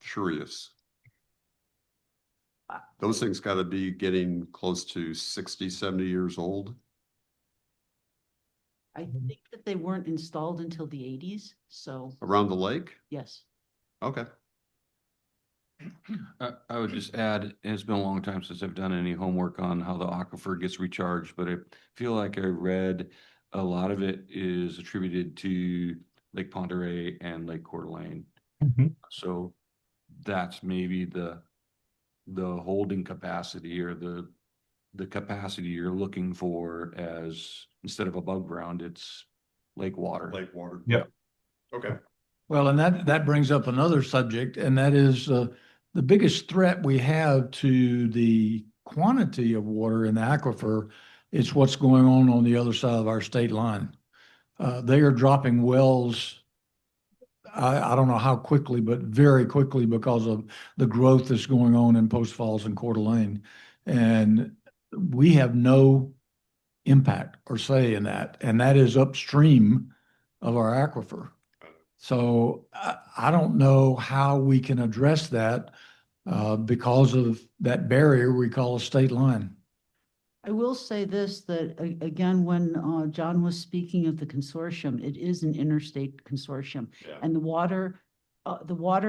curious. Those things gotta be getting close to 60, 70 years old. I think that they weren't installed until the eighties, so Around the lake? yes. Okay. I would just add, it's been a long time since I've done any homework on how the aquifer gets recharged, but I feel like I read a lot of it is attributed to Lake Pend Oreille and Lake Coeur d'Alene. Mhm. So that's maybe the holding capacity or the capacity you're looking for as instead of above ground, it's lake water. Lake water. Yep. Okay. Well, and that brings up another subject, and that is the biggest threat we have to the quantity of water in the aquifer is what's going on the other side of our state line. They are dropping wells. I don't know how quickly, but very quickly because of the growth that's going on in Post Falls and Coeur d'Alene. And we have no impact or say in that, and that is upstream of our aquifer. So I don't know how we can address that because of that barrier we call a state line. I will say this, that again, when John was speaking of the consortium, it is an interstate consortium. And the water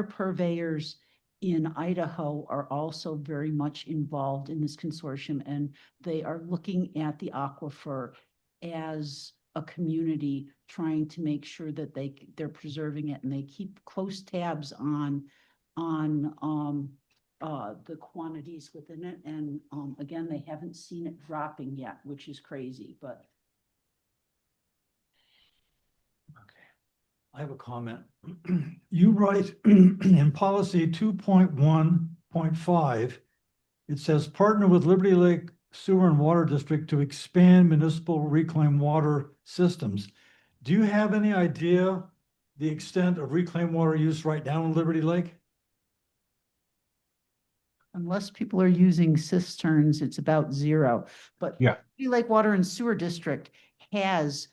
purveyors in Idaho are also very much involved in this consortium, and they are looking at the aquifer as a community, trying to make sure that they're preserving it, and they keep close tabs on the quantities within it. And again, they haven't seen it dropping yet, which is crazy, but. I have a comment. You write in policy 2.1.5, it says partner with Liberty Lake Sewer and Water District to expand municipal reclaimed water systems. Do you have any idea the extent of reclaimed water use right now in Liberty Lake? Unless people are using cisterns, it's about zero. But Yeah. Liberty Lake Water and Sewer District has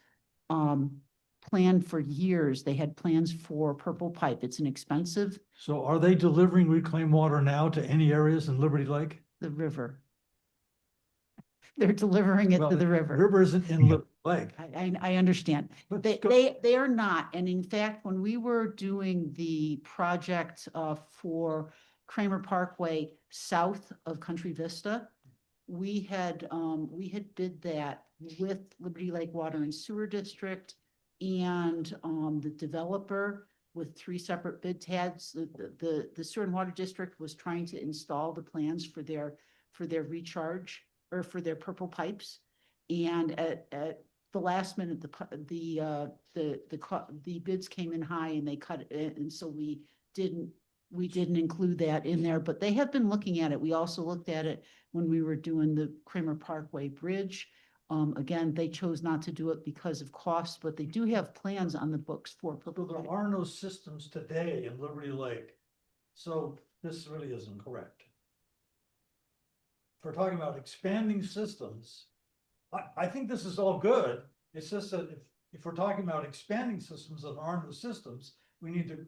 planned for years. They had plans for Purple Pipe. It's an expensive, So are they delivering reclaimed water now to any areas in Liberty Lake? the river. They're delivering it Well, to the river. River isn't in Liberty Lake. I understand. Let's go- They are not. And in fact, when we were doing the project for Kramer Parkway south of Country Vista, we had bid that with Liberty Lake Water and Sewer District and the developer with 3 separate bid tags. The Sewer and Water District was trying to install the plans for their recharge or for their purple pipes. And at the last minute, the bids came in high and they cut it, and so we didn't include that in there, but they have been looking at it. We also looked at it when we were doing the Kramer Parkway Bridge. Again, they chose not to do it because of cost, but they do have plans on the books for So purple. there are no systems today in Liberty Lake. So this really isn't correct. If we're talking about expanding systems, I think this is all good. It's just that if we're talking about expanding systems that aren't the systems, we need to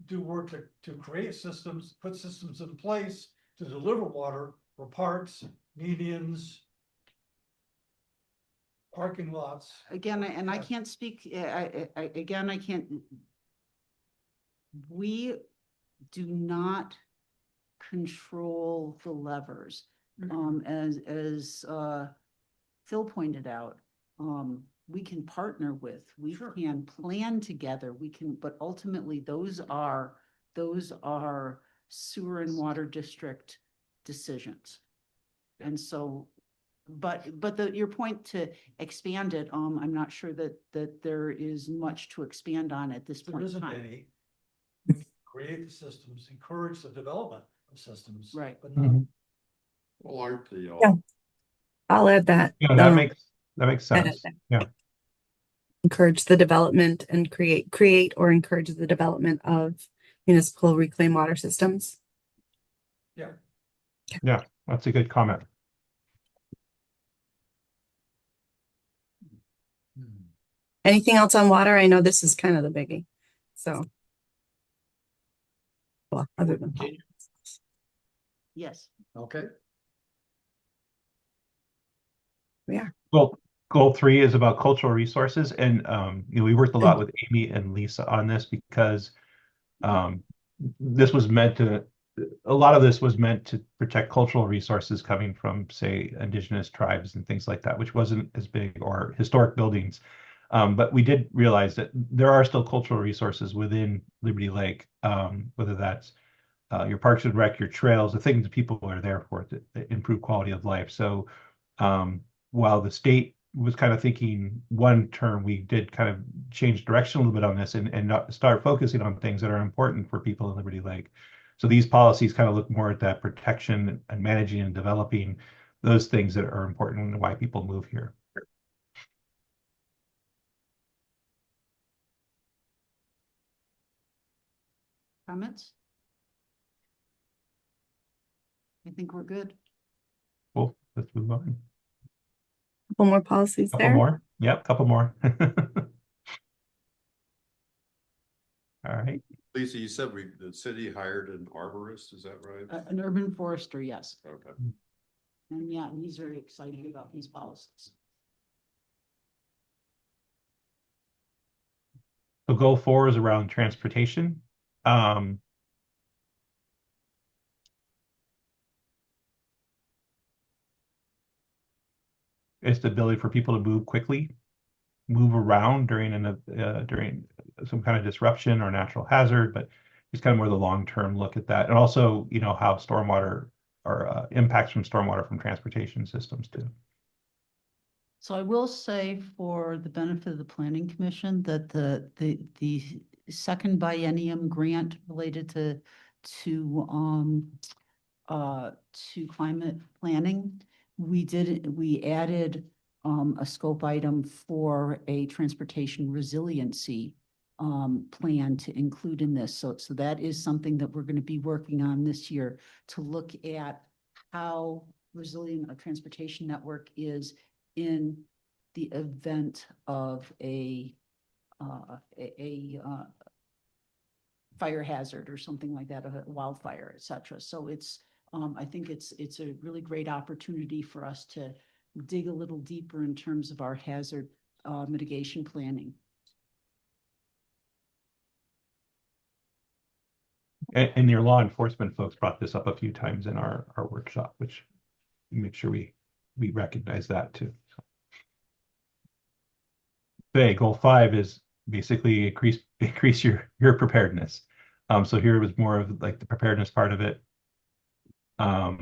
do work to create systems, put systems in place to deliver water for parks, medians, parking lots. Again, and I can't speak, I can't. We do not control the levers. As Phil pointed out, we can partner with, we can plan together, but ultimately those are sewer and water district decisions. And so, but your point to expand it, I'm not sure that there is much to expand on at this There point in isn't time. any. Create the systems, encourage the development of systems. Right. But not Well, aren't the, Yeah. I'll add that. Yeah, that makes sense. Yeah. Encourage the development and create or encourage the development of municipal reclaimed water systems. Yeah, that's a good comment. Anything else on water? I know this is kind of the biggie. So Well, other than Continue. Yes. Okay. Well, goal 3 is about cultural resources, and we worked a lot with Amy and Lisa on this because this was meant to. A lot of this was meant to protect cultural resources coming from, say, indigenous tribes and things like that, which wasn't as big, or historic buildings. But we did realize that there are still cultural resources within Liberty Lake, whether that's your parks and rec, your trails, the things that people are there for to improve quality of life. So while the state was kind of thinking one term, we did kind of change direction a little bit on this and not start focusing on things that are important for people in Liberty Lake. So these policies kind of look more at that protection and managing and developing those things that are important and why people move here. Comments? I think we're good. Cool. Let's move on. couple more policies Couple there. more. Yep, couple more. All right. Lisa, you said the city hired an arborist, is that right? An urban forester, yes. Okay. And yeah, he's very excited about these policies. So goal 4 is around transportation. It's the ability for people to move quickly, move around during some kind of disruption or natural hazard, but it's kind of more the long-term look at that. And also, how stormwater or impacts from stormwater from transportation systems too. So I will say, for the benefit of the Planning Commission, that the second biennium grant related to climate planning, we added a scope item for a transportation resiliency plan to include in this. So that is something that we're going to be working on this year, to look at how resilient a transportation network is in the event of a fire hazard or something like that, a wildfire, et cetera. So I think it's a really great opportunity for us to dig a little deeper in terms of our hazard mitigation planning. And your law enforcement folks brought this up a few times in our workshop, which make sure we recognize that too. Okay, goal 5 is basically increase your preparedness. So here was more of like the preparedness part of it. A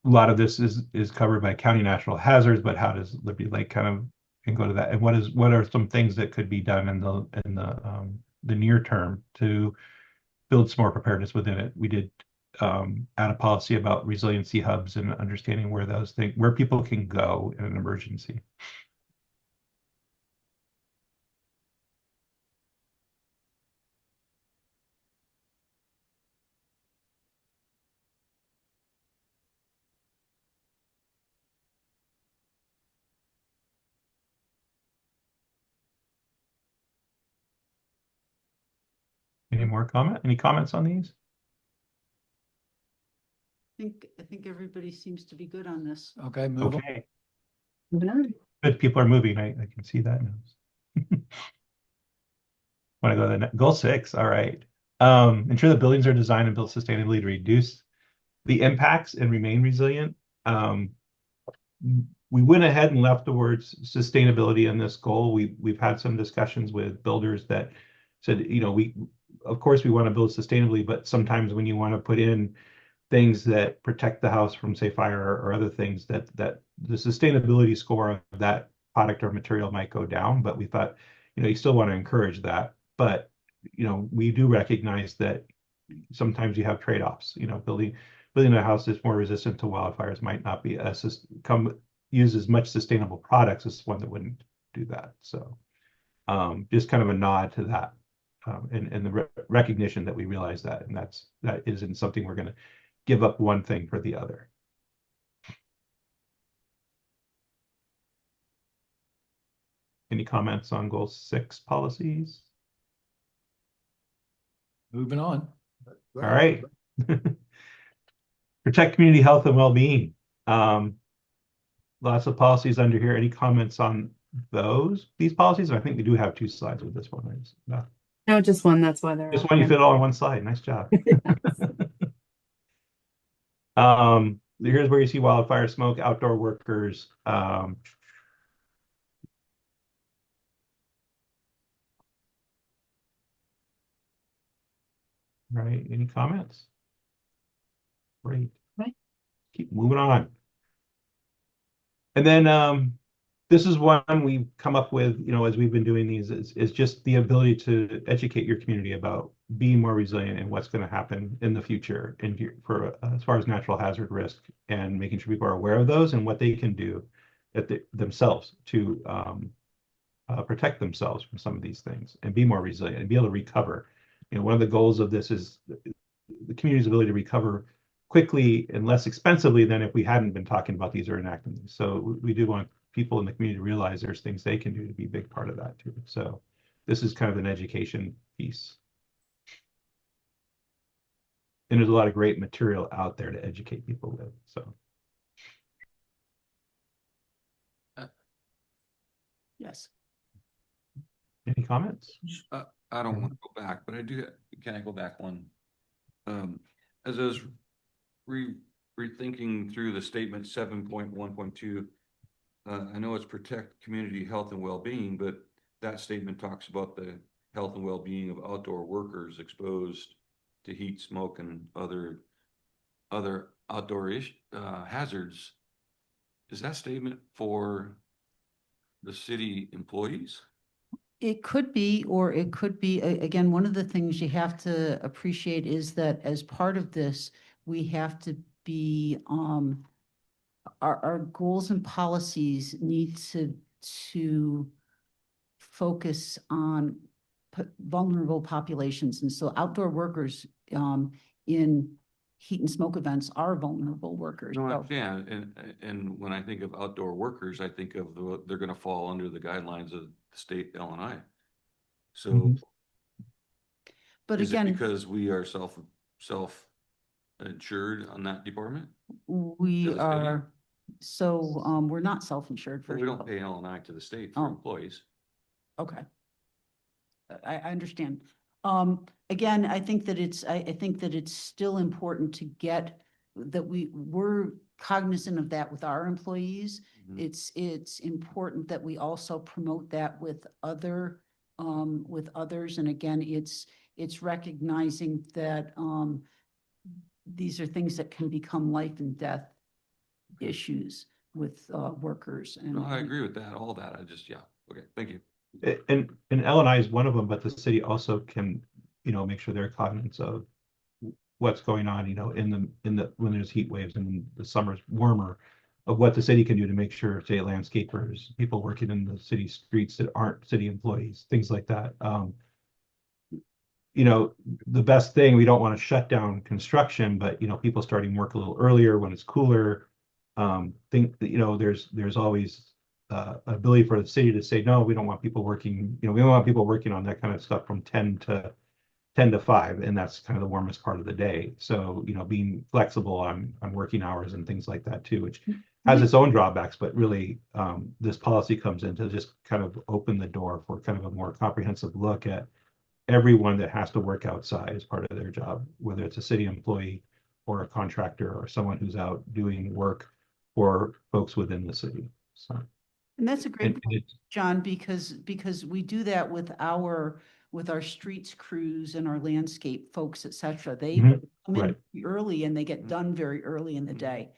lot of this is covered by county natural hazards, but how does Liberty Lake kind of can go to that? And what are some things that could be done in the near term to build some more preparedness within it? We did add a policy about resiliency hubs and understanding where people can go in an emergency. Any comments on these? I think everybody seems to be good on this. Okay, move on. Okay, Moving on. good. People are moving. I can see that now. Want to go to the goal 6? All right. Ensure the buildings are designed and built sustainably to reduce the impacts and remain resilient. We went ahead and left the words sustainability in this goal. We've had some discussions with builders that said, of course we want to build sustainably, but sometimes when you want to put in things that protect the house from, say, fire or other things, that the sustainability score of that product or material might go down. But we thought, you still want to encourage that. But, we do recognize that sometimes you have trade-offs. Building a house that's more resistant to wildfires might not be use as much sustainable products as one that wouldn't do that. So just kind of a nod to that. And the recognition that we realize that, and that isn't something we're going to give up one thing for the other. Any comments on goal 6 policies? Moving on. All right. Protect community health and well-being. Lots of policies under here. Any comments on these policies? I think we do have 2 slides with this one. No, No, just one. That's why they're just all one, you here. fit all on one slide. Nice job. Here's where you see wildfire smoke, outdoor workers. Right, any comments? Great. Right. Keep moving on. And then this is one we've come up with, as we've been doing these, is just the ability to educate your community about being more resilient and what's going to happen in the future for as far as natural hazard risk, and making sure people are aware of those and what they can do themselves to protect themselves from some of these things and be more resilient and be able to recover. One of the goals of this is the community's ability to recover quickly and less expensively than if we hadn't been talking about these or enacting these. So we do want people in the community to realize there's things they can do to be a big part of that too. So this is kind of an education piece. And there's a lot of great material out there to educate people with. So Yes. any comments? I don't want to go back, but I do. Can I go back one? As I was rethinking through the statement 7.1.2, I know it's protect community health and well-being, but that statement talks about the health and well-being of outdoor workers exposed to heat, smoke, and other outdoor hazards. Is that statement for the city employees? It could be, or it could be, again, one of the things you have to appreciate is that as part of this, we have to be, our goals and policies need to focus on vulnerable populations. And so outdoor workers in heat and smoke events are vulnerable workers. No, So- yeah, and when I think of outdoor workers, I think of they're going to fall under the guidelines of the state L&I. So, Mhm. But is it again, because we are self-insured on that department? we to the state? are, so we're not self-insured But for. we don't pay L&I to the state for Oh. employees. Okay. I understand. Again, I think that I think that it's still important to get that we're cognizant of that with our employees. Mhm. It's important that we also promote that with others. And again, it's recognizing that these are things that can become life and death issues with workers. And No, I agree with that, all that. Okay, thank you. And L&I is one of them, but the city also can, make sure they're cognizant of what's going on, when there's heat waves and the summer's warmer, of what the city can do to make sure, say, landscapers, people working in the city streets that aren't city employees, things like that. The best thing, we don't want to shut down construction, but, people starting work a little earlier when it's cooler. Think that, there's always ability for the city to say, no, we don't want people working, we don't want people working on that kind of stuff from 10 to 5, and that's kind of the warmest part of the day. So, being flexible on working hours and things like that too, which has its own drawbacks, but really this policy comes in to just kind of open the door for kind of a more comprehensive look at everyone that has to work outside as part of their job, whether it's a city employee or a contractor or someone who's out doing work for folks within the city. So. And that's a great And point, John, because we do that with our streets crews and our landscape folks, et cetera. They Mhm. come in Right. early and they get done very early in the day.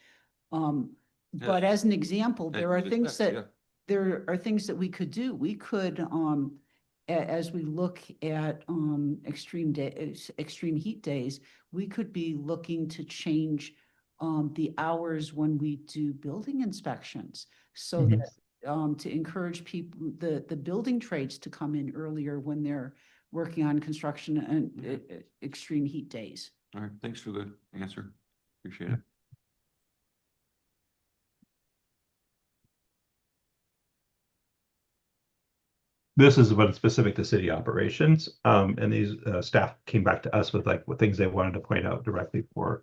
But as an example, I there are agree with things that, that yeah. there are things that we could do. We could, as we look at extreme heat days, we could be looking to change the hours when we do building inspections, so Mhm. that to encourage people, the building trades to come in earlier when they're working on construction and extreme heat days. All right, thanks for the answer. Appreciate it. this is what is specific to city operations. And these staff came back to us with like what things they wanted to point out directly for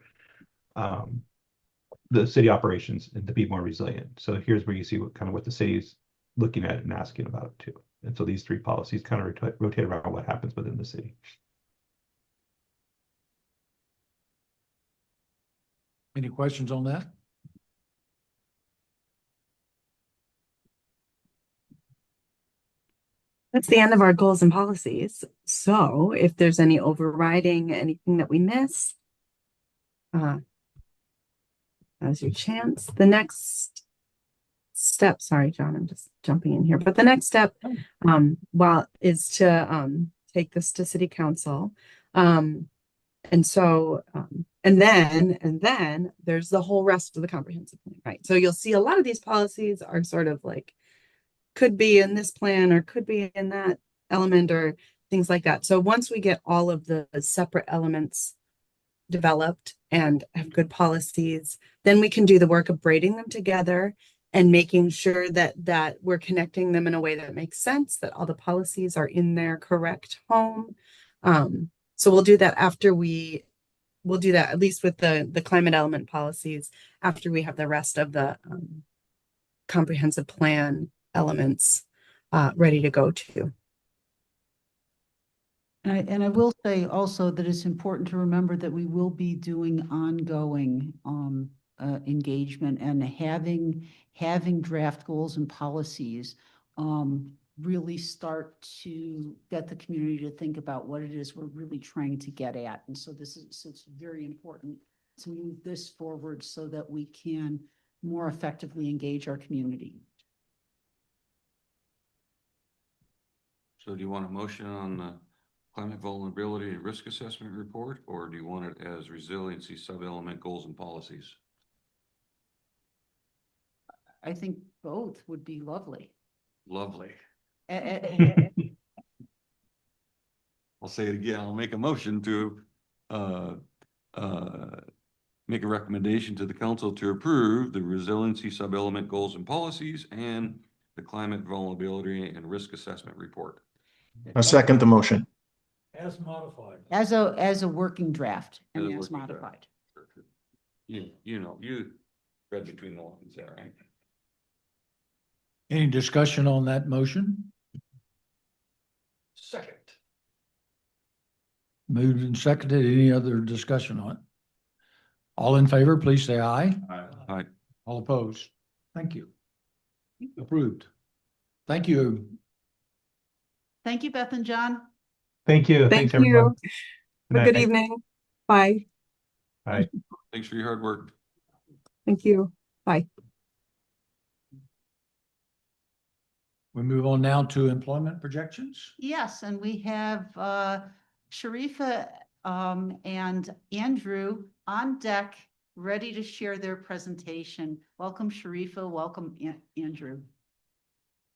the city operations and to be more resilient. So here's where you see what the city's looking at and asking about too. And so these three policies kind of rotate around what happens within the city. Any questions on that? That's the end of our goals and policies. So if there's any overriding, anything that we miss, now's your chance. The next step, sorry, John, I'm just jumping in here, but the next step, is to take this to city council. And then there's the whole rest of the comprehensive plan, right? So you'll see a lot of these policies are sort of like, could be in this plan or could be in that element or things like that. So once we get all of the separate elements developed and have good policies, then we can do the work of braiding them together and making sure that we're connecting them in a way that makes sense, that all the policies are in their correct home. So we'll do that we'll do that at least with the climate element policies after we have the rest of the comprehensive plan elements ready to go to. And I will say also that it's important to remember that we will be doing ongoing engagement and having draft goals and policies really start to get the community to think about what it is we're really trying to get at. And so it's very important to move this forward so that we can more effectively engage our community. So do you want a motion on the climate vulnerability and risk assessment report, or do you want it as resiliency sub-element goals and policies? I think both would be lovely. Lovely. Eh, I'll say it again. I'll make a motion to make a recommendation to the council to approve the resiliency sub-element goals and policies and the climate vulnerability and risk assessment report. I second the motion. As modified. As a working draft As a and as working draft. modified. You read between the lines there, right? Any discussion on that motion? Second. Moved and seconded. Any other discussion on it? All in favor, please say aye. Aye. All opposed? Thank you. Approved. Thank you. Thank you, Beth and John. Thank you. Thank Thanks, everyone. you. Have a good evening. Bye. Bye. Thanks for your hard work. Thank you. Bye. We move on now to employment projections. Yes, and we have Sharifa and Andrew on deck, ready to share their presentation. Welcome, Sharifa. Welcome, Andrew.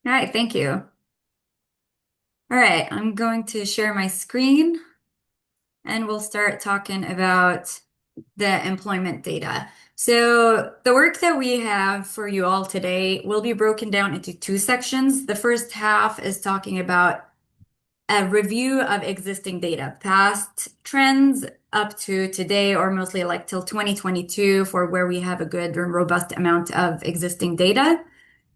All right, thank you. All right, I'm going to share my screen and we'll start talking about the employment data. So the work that we have for you all today will be broken down into two sections. The first half is talking about a review of existing data, past trends up to today, or mostly like till 2022 for where we have a good and robust amount of existing data.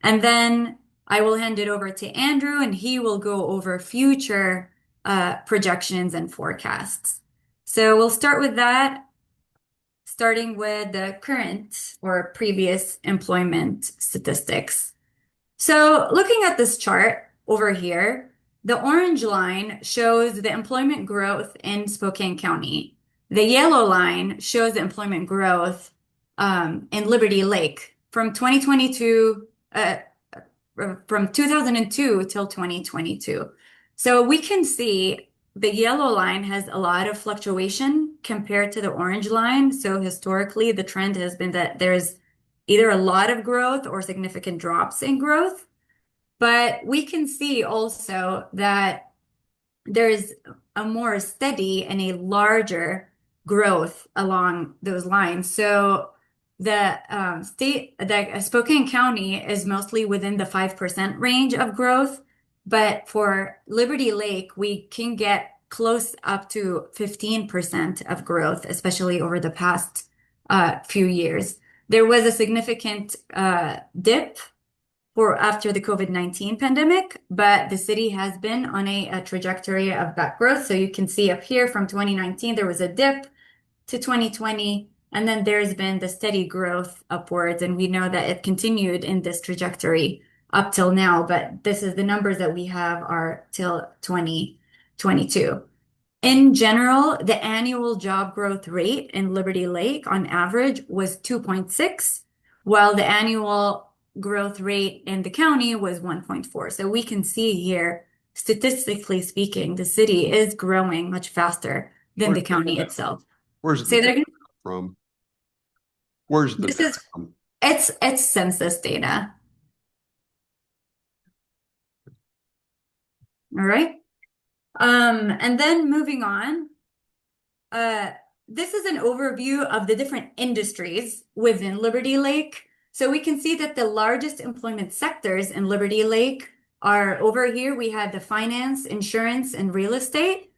And then I will hand it over to Andrew and he will go over future projections and forecasts. So we'll start with that, starting with the current or previous employment statistics. So looking at this chart over here, the orange line shows the employment growth in Spokane County. The yellow line shows the employment growth in Liberty Lake from 2002 till 2022. So we can see the yellow line has a lot of fluctuation compared to the orange line. So historically, the trend has been that there's either a lot of growth or significant drops in growth. But we can see also that there is a more steady and a larger growth along those lines. So the Spokane County is mostly within the 5% range of growth, But for Liberty Lake, we can get close up to 15% of growth, especially over the past few years. There was a significant dip for after the COVID-19 pandemic, but the city has been on a trajectory of that growth. So you can see up here from 2019, there was a dip to 2020, and then there's been the steady growth upwards. And we know that it continued in this trajectory up till now, but this is the numbers that we have are till 2022. In general, the annual job growth rate in Liberty Lake on average was 2.6, while the annual growth rate in the county was 1.4. So we can see here, statistically speaking, the city is growing much faster than the county itself. Where's Say the that again? data from? Where's the This data is from? it's census data. All right. And then moving on, this is an overview of the different industries within Liberty Lake. So we can see that the largest employment sectors in Liberty Lake are over here. We had the finance, insurance, and real estate.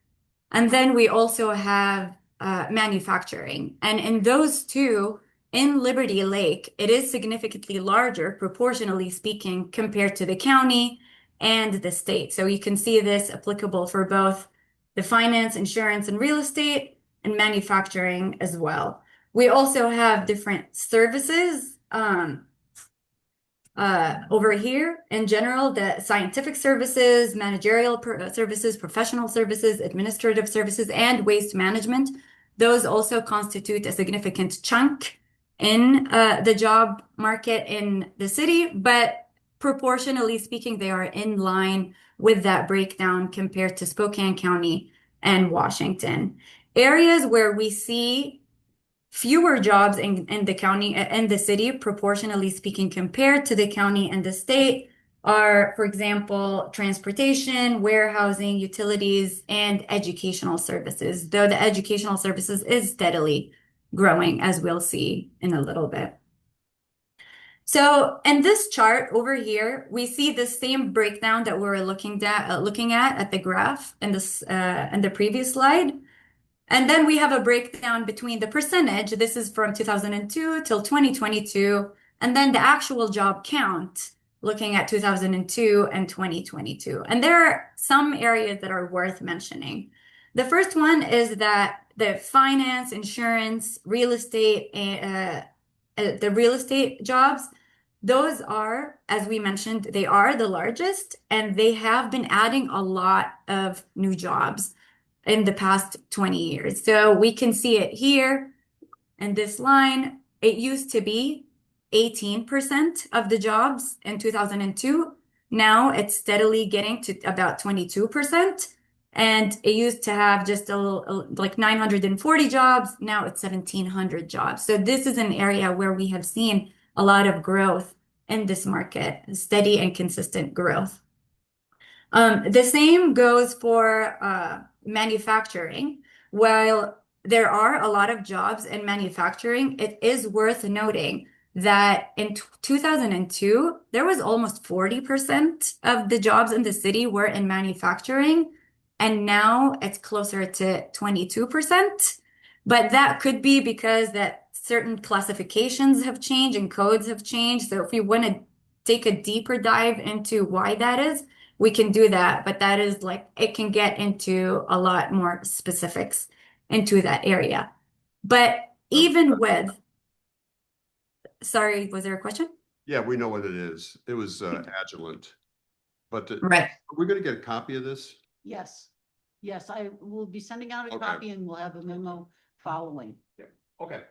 And then we also have manufacturing. And in those two, in Liberty Lake, it is significantly larger, proportionally speaking, compared to the county and the state. So you can see this applicable for both the finance, insurance, and real estate, and manufacturing as well. We also have different services over here. In general, the scientific services, managerial services, professional services, administrative services, and waste management. Those also constitute a significant chunk in the job market in the city, but proportionally speaking, they are in line with that breakdown compared to Spokane County and Washington. Areas where we see fewer jobs in the county and the city, proportionally speaking, compared to the county and the state are, for example, transportation, warehousing, utilities, and educational services, though the educational services is steadily growing, as we'll see in a little bit. So in this chart over here, we see the same breakdown that we were looking at the graph in this in the previous slide. And then we have a breakdown between the percentage. This is from 2002 till 2022, and then the actual job count looking at 2002 and 2022. And there are some areas that are worth mentioning. The first one is that the finance, insurance, real estate, the real estate jobs, those are, as we mentioned, they are the largest, and they have been adding a lot of new jobs in the past 20 years. So we can see it here in this line. It used to be 18% of the jobs in 2002. Now it's steadily getting to about 22%. And it used to have just a little, like 940 jobs. Now it's 1,700 jobs. So this is an area where we have seen a lot of growth in this market, steady and consistent growth. The same goes for manufacturing. While there are a lot of jobs in manufacturing, it is worth noting that in 2002, there was almost 40% of the jobs in the city were in manufacturing, and now it's closer to 22%. But that could be because that certain classifications have changed and codes have changed. So if we want to take a deeper dive into why that is, we can do that, but that is like, it can get into a lot more specifics into that area. But even with, sorry, was there a question? Yeah, we know what it is. It was Agilent. But Right. Are we going to get a copy of this? Yes, yes, I will be sending out a Okay. copy and we'll have a memo following. Okay.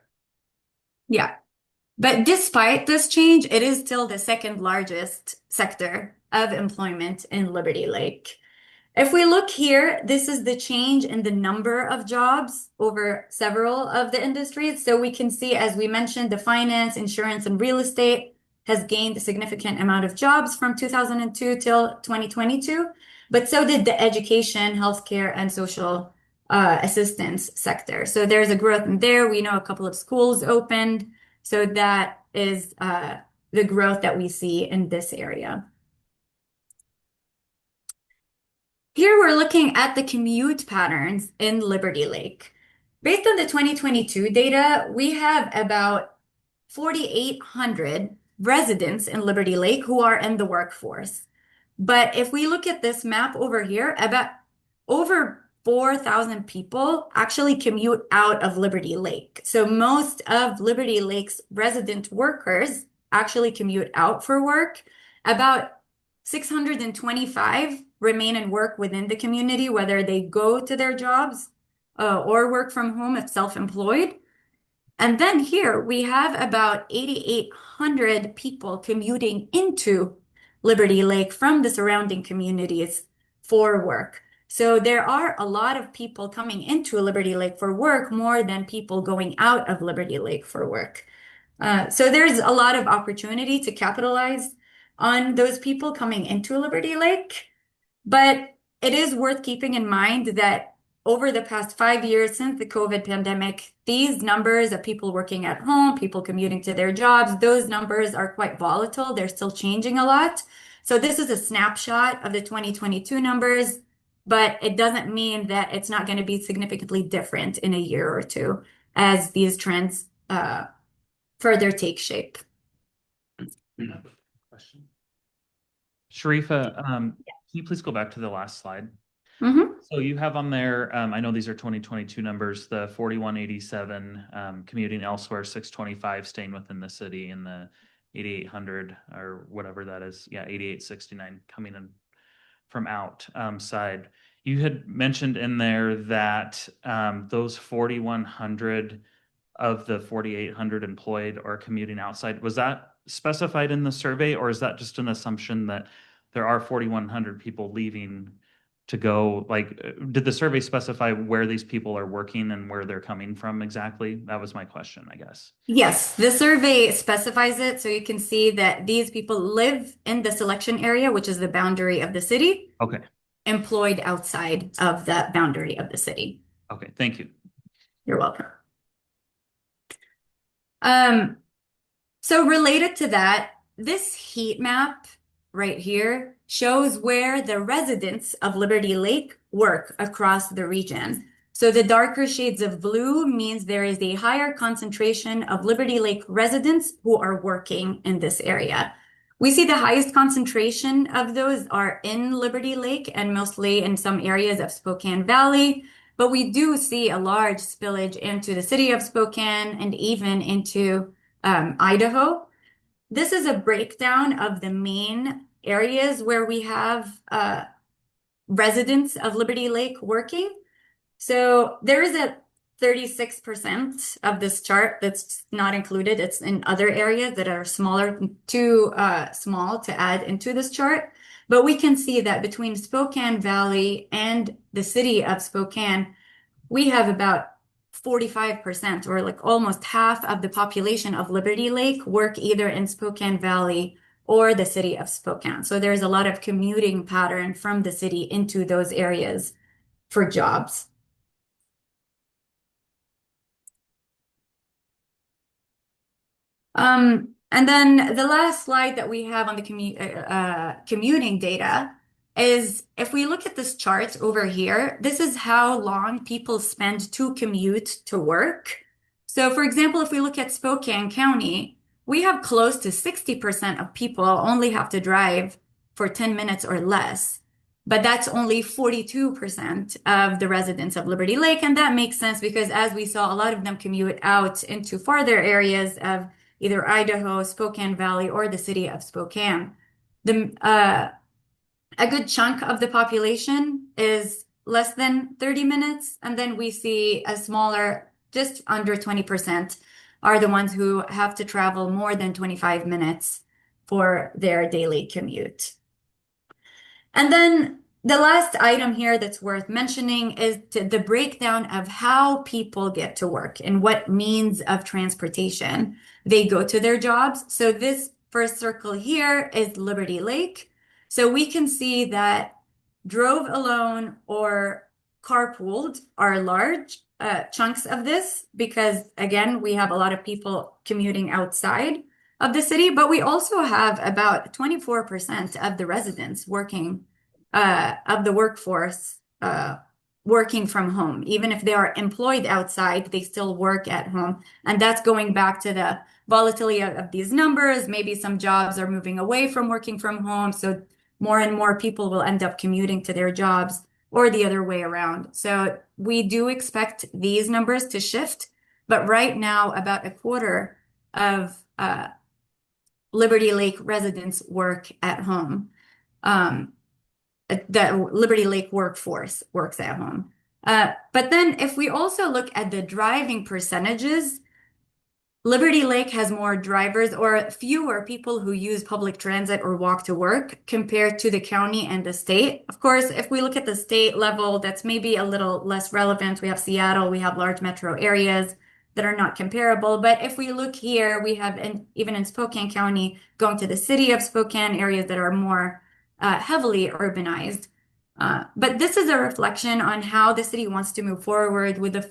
Yeah. But despite this change, it is still the second largest sector of employment in Liberty Lake. If we look here, this is the change in the number of jobs over several of the industries. So we can see, as we mentioned, the finance, insurance, and real estate has gained a significant amount of jobs from 2002 till 2022. But so did the education, healthcare, and social assistance sector. So there's a growth in there. We know a couple of schools opened. So that is the growth that we see in this area. Here we're looking at the commute patterns in Liberty Lake. Based on the 2022 data, we have about 4,800 residents in Liberty Lake who are in the workforce. But if we look at this map over here, about over 4,000 people actually commute out of Liberty Lake. So most of Liberty Lake's resident workers actually commute out for work. About 625 remain and work within the community, whether they go to their jobs or work from home if self-employed. And then here we have about 8,800 people commuting into Liberty Lake from the surrounding communities for work. So there are a lot of people coming into Liberty Lake for work more than people going out of Liberty Lake for work. So there's a lot of opportunity to capitalize on those people coming into Liberty Lake. But it is worth keeping in mind that over the past 5 years since the COVID pandemic, these numbers of people working at home, people commuting to their jobs, those numbers are quite volatile. They're still changing a lot. So this is a snapshot of the 2022 numbers, but it doesn't mean that it's not going to be significantly different in a year or two as these trends further take shape. Question. Sharifa, can you please go back to the last slide? Mm-hmm. So you have on there, I know these are 2022 numbers, the 4187 commuting elsewhere, 625 staying within the city, and the 8800 or whatever that is. Yeah, 8869 coming in from outside. You had mentioned in there that those 4,100 of the 4,800 employed are commuting outside. Was that specified in the survey, or is that just an assumption that there are 4,100 people leaving to go? Like, did the survey specify where these people are working and where they're coming from exactly? That was my question, I guess. Yes, the survey specifies it. So you can see that these people live in the selection area, which is the boundary of the city. Okay. Employed outside of that boundary of the city. Okay, thank you. You're welcome. So related to that, this heat map right here shows where the residents of Liberty Lake work across the region. So the darker shades of blue means there is a higher concentration of Liberty Lake residents who are working in this area. We see the highest concentration of those are in Liberty Lake and mostly in some areas of Spokane Valley, but we do see a large spillage into the city of Spokane and even into Idaho. This is a breakdown of the main areas where we have residents of Liberty Lake working. So there is a 36% of this chart that's not included. It's in other areas that are smaller, too small to add into this chart. But we can see that between Spokane Valley and the city of Spokane, we have about 45% or like almost half of the population of Liberty Lake work either in Spokane Valley or the city of Spokane. So there's a lot of commuting pattern from the city into those areas for jobs. And then the last slide that we have on the commuting data is if we look at this chart over here, this is how long people spend to commute to work. So for example, if we look at Spokane County, we have close to 60% of people only have to drive for 10 minutes or less. But that's only 42% of the residents of Liberty Lake. And that makes sense because as we saw, a lot of them commute out into farther areas of either Idaho, Spokane Valley, or the city of Spokane. A good chunk of the population is less than 30 minutes. And then we see a smaller, just under 20% are the ones who have to travel more than 25 minutes for their daily commute. And then the last item here that's worth mentioning is the breakdown of how people get to work and what means of transportation they go to their jobs. So this first circle here is Liberty Lake. So we can see that drove alone or carpooled are large chunks of this because, again, we have a lot of people commuting outside of the city, but we also have about 24% of the residents working of the workforce working from home. Even if they are employed outside, they still work at home. And that's going back to the volatility of these numbers. Maybe some jobs are moving away from working from home. So more and more people will end up commuting to their jobs or the other way around. So we do expect these numbers to shift. But right now, about a quarter of Liberty Lake residents work at home. The Liberty Lake workforce works at home. But then if we also look at the driving percentages, Liberty Lake has more drivers or fewer people who use public transit or walk to work compared to the county and the state. Of course, if we look at the state level, that's maybe a little less relevant. We have Seattle, we have large metro areas that are not comparable. But if we look here, we have even in Spokane County, going to the city of Spokane, areas that are more heavily urbanized. But this is a reflection on how the city wants to move forward with the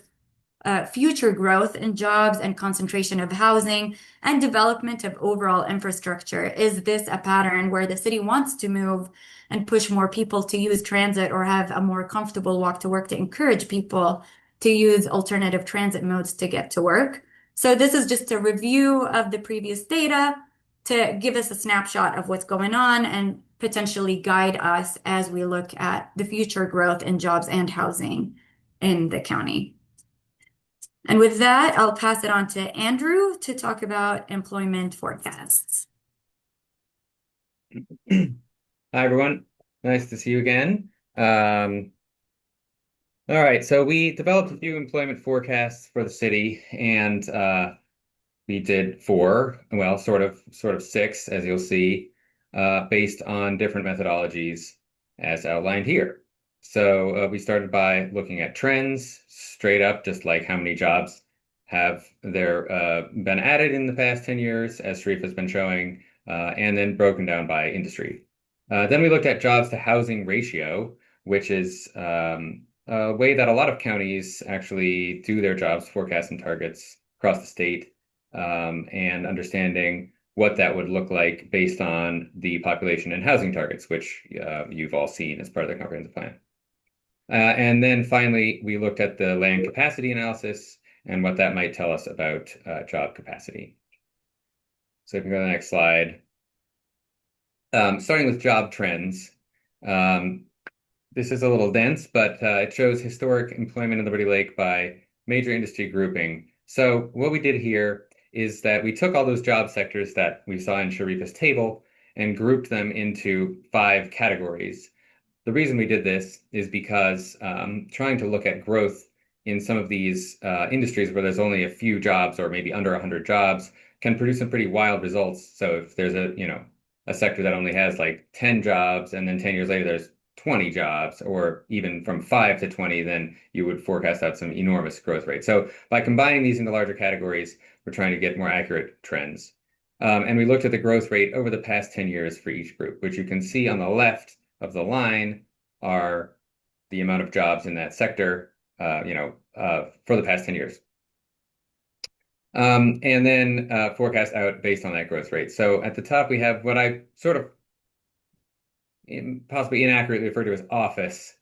future growth in jobs and concentration of housing and development of overall infrastructure. Is this a pattern where the city wants to move and push more people to use transit or have a more comfortable walk to work to encourage people to use alternative transit modes to get to work? So this is just a review of the previous data to give us a snapshot of what's going on and potentially guide us as we look at the future growth in jobs and housing in the county. And with that, I'll pass it on to Andrew to talk about employment forecasts. Hi, everyone. Nice to see you again. All right, so we developed a few employment forecasts for the city, and we did four, well, sort of six, as you'll see, based on different methodologies as outlined here. So we started by looking at trends straight up, just like how many jobs have there been added in the past 10 years, as Sharif has been showing, and then broken down by industry. Then we looked at jobs to housing ratio, which is a way that a lot of counties actually do their jobs forecasts and targets across the state, and understanding what that would look like based on the population and housing targets, which you've all seen as part of the comprehensive plan. And then finally, we looked at the land capacity analysis and what that might tell us about job capacity. So if you go to the next slide. Starting with job trends. This is a little dense, but it shows historic employment in Liberty Lake by major industry grouping. So what we did here is that we took all those job sectors that we saw in Sharifa's table and grouped them into 5 categories. The reason we did this is because trying to look at growth in some of these industries where there's only a few jobs or maybe under 100 jobs can produce some pretty wild results. So if there's a sector that only has like 10 jobs and then 10 years later there's 20 jobs, or even from 5 to 20, then you would forecast out some enormous growth rate. So by combining these into larger categories, we're trying to get more accurate trends. And we looked at the growth rate over the past 10 years for each group, which you can see on the left of the line are the amount of jobs in that sector, for the past 10 years. And then forecast out based on that growth rate. So at the top, we have what I sort of possibly inaccurately refer to as office,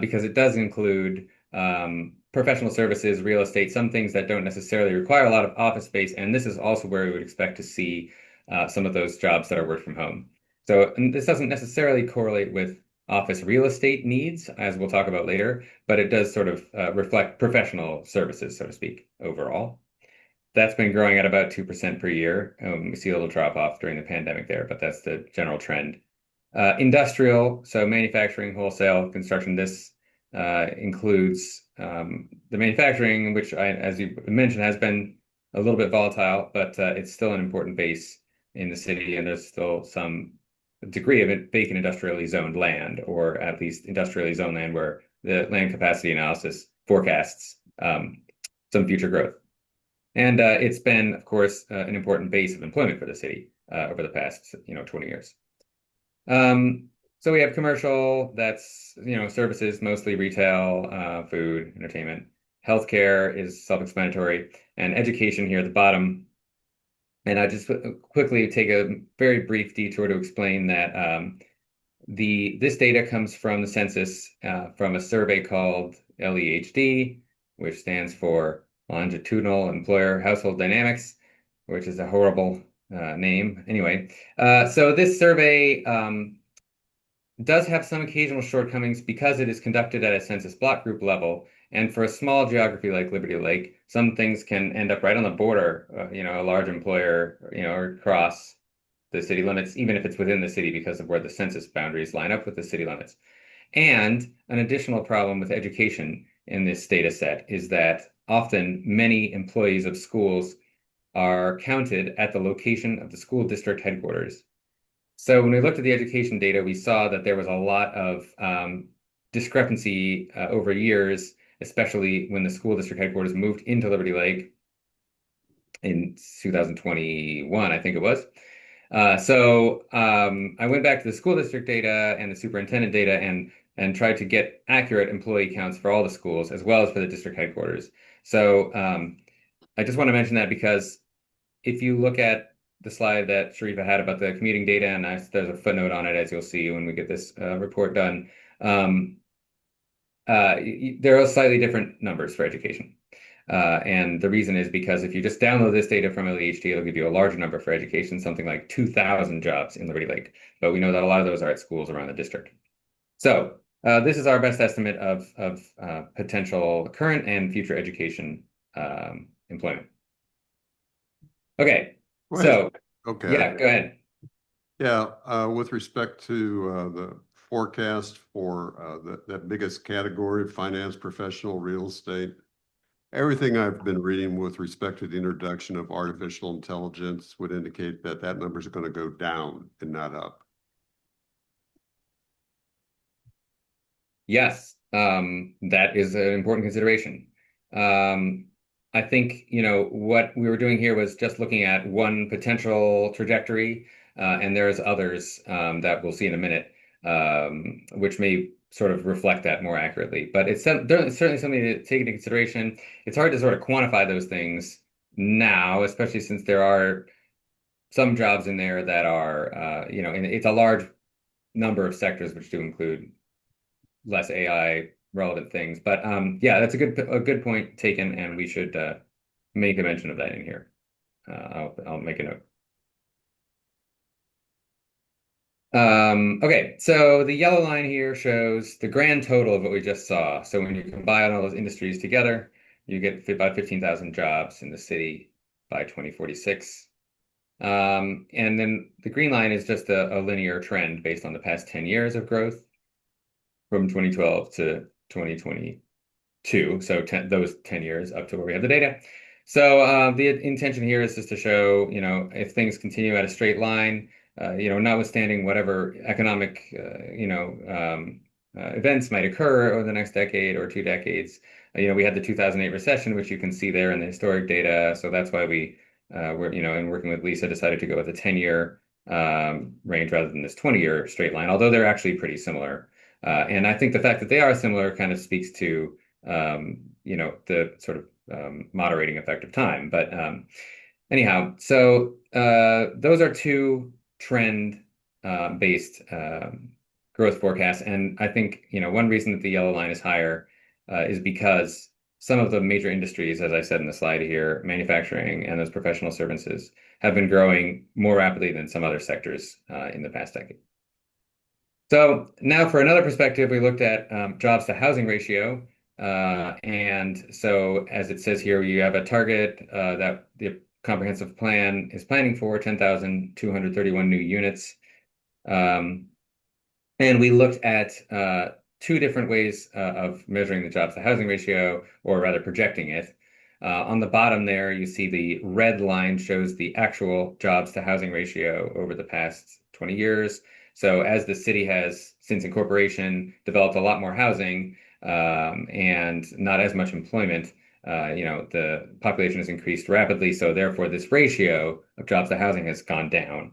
because it does include professional services, real estate, some things that don't necessarily require a lot of office space. And this is also where we would expect to see some of those jobs that are work from home. So this doesn't necessarily correlate with office real estate needs, as we'll talk about later, but it does sort of reflect professional services, so to speak, overall. That's been growing at about 2% per year. We see a little drop off during the pandemic there, but that's the general trend. Industrial, so manufacturing, wholesale, construction, this includes the manufacturing, which as you mentioned, has been a little bit volatile, but it's still an important base in the city, and there's still some degree of vacant industrially zoned land, or at least industrially zoned land where the land capacity analysis forecasts some future growth. And it's been, of course, an important base of employment for the city over the past 20 years. So we have commercial, that's services, mostly retail, food, entertainment. Healthcare is self-explanatory, and education here at the bottom. And I just quickly take a very brief detour to explain that This data comes from the census from a survey called LEHD, which stands for Longitudinal Employer Household Dynamics, which is a horrible name. Anyway, so this survey does have some occasional shortcomings because it is conducted at a census block group level. And for a small geography like Liberty Lake, some things can end up right on the border, a large employer, or across the city limits, even if it's within the city because of where the census boundaries line up with the city limits. And an additional problem with education in this data set is that often many employees of schools are counted at the location of the school district headquarters. So when we looked at the education data, we saw that there was a lot of discrepancy over years, especially when the school district headquarters moved into Liberty Lake in 2021, I think it was. So I went back to the school district data and the superintendent data and tried to get accurate employee counts for all the schools as well as for the district headquarters. So I just want to mention that because if you look at the slide that Sharifa had about the commuting data, and there's a footnote on it, as you'll see when we get this report done, there are slightly different numbers for education. And the reason is because if you just download this data from LEHD, it'll give you a larger number for education, something like 2,000 jobs in Liberty Lake. But we know that a lot of those are at schools around the district. So this is our best estimate of potential current and future education employment. Okay, so Okay. Yeah, go ahead. Yeah, with respect to the forecast for that biggest category, finance, professional, real estate, everything I've been reading with respect to the introduction of artificial intelligence would indicate that that number is going to go down and not up. Yes, that is an important consideration. I think, what we were doing here was just looking at one potential trajectory, and there's others that we'll see in a minute, which may sort of reflect that more accurately. But it's certainly something to take into consideration. It's hard to sort of quantify those things now, especially since there are some jobs in there that are, and it's a large number of sectors which do include less AI relevant things. But yeah, that's a good point taken, and we should make a mention of that in here. I'll make a note. Okay, so the yellow line here shows the grand total of what we just saw. So when you combine all those industries together, you get about 15,000 jobs in the city by 2046. And then the green line is just a linear trend based on the past 10 years of growth from 2012 to 2022. So those 10 years up to where we have the data. So the intention here is just to show, if things continue at a straight line, notwithstanding whatever economic, events might occur over the next decade or 2 decades. We had the 2008 recession, which you can see there in the historic data. So that's why we in working with Lisa, decided to go with a 10-year range rather than this 20-year straight line, although they're actually pretty similar. And I think the fact that they are similar kind of speaks to, the sort of moderating effect of time. But anyhow, so those are 2 trend-based growth forecasts. And I think, one reason that the yellow line is higher is because some of the major industries, as I said in the slide here, manufacturing and those professional services, have been growing more rapidly than some other sectors in the past decade. So now for another perspective, we looked at jobs to housing ratio. And so as it says here, you have a target that the comprehensive plan is planning for 10,231 new units. And we looked at 2 different ways of measuring the jobs to housing ratio, or rather projecting it. On the bottom there, you see the red line shows the actual jobs to housing ratio over the past 20 years. So as the city has, since incorporation, developed a lot more housing and not as much employment, the population has increased rapidly. So therefore, this ratio of jobs to housing has gone down.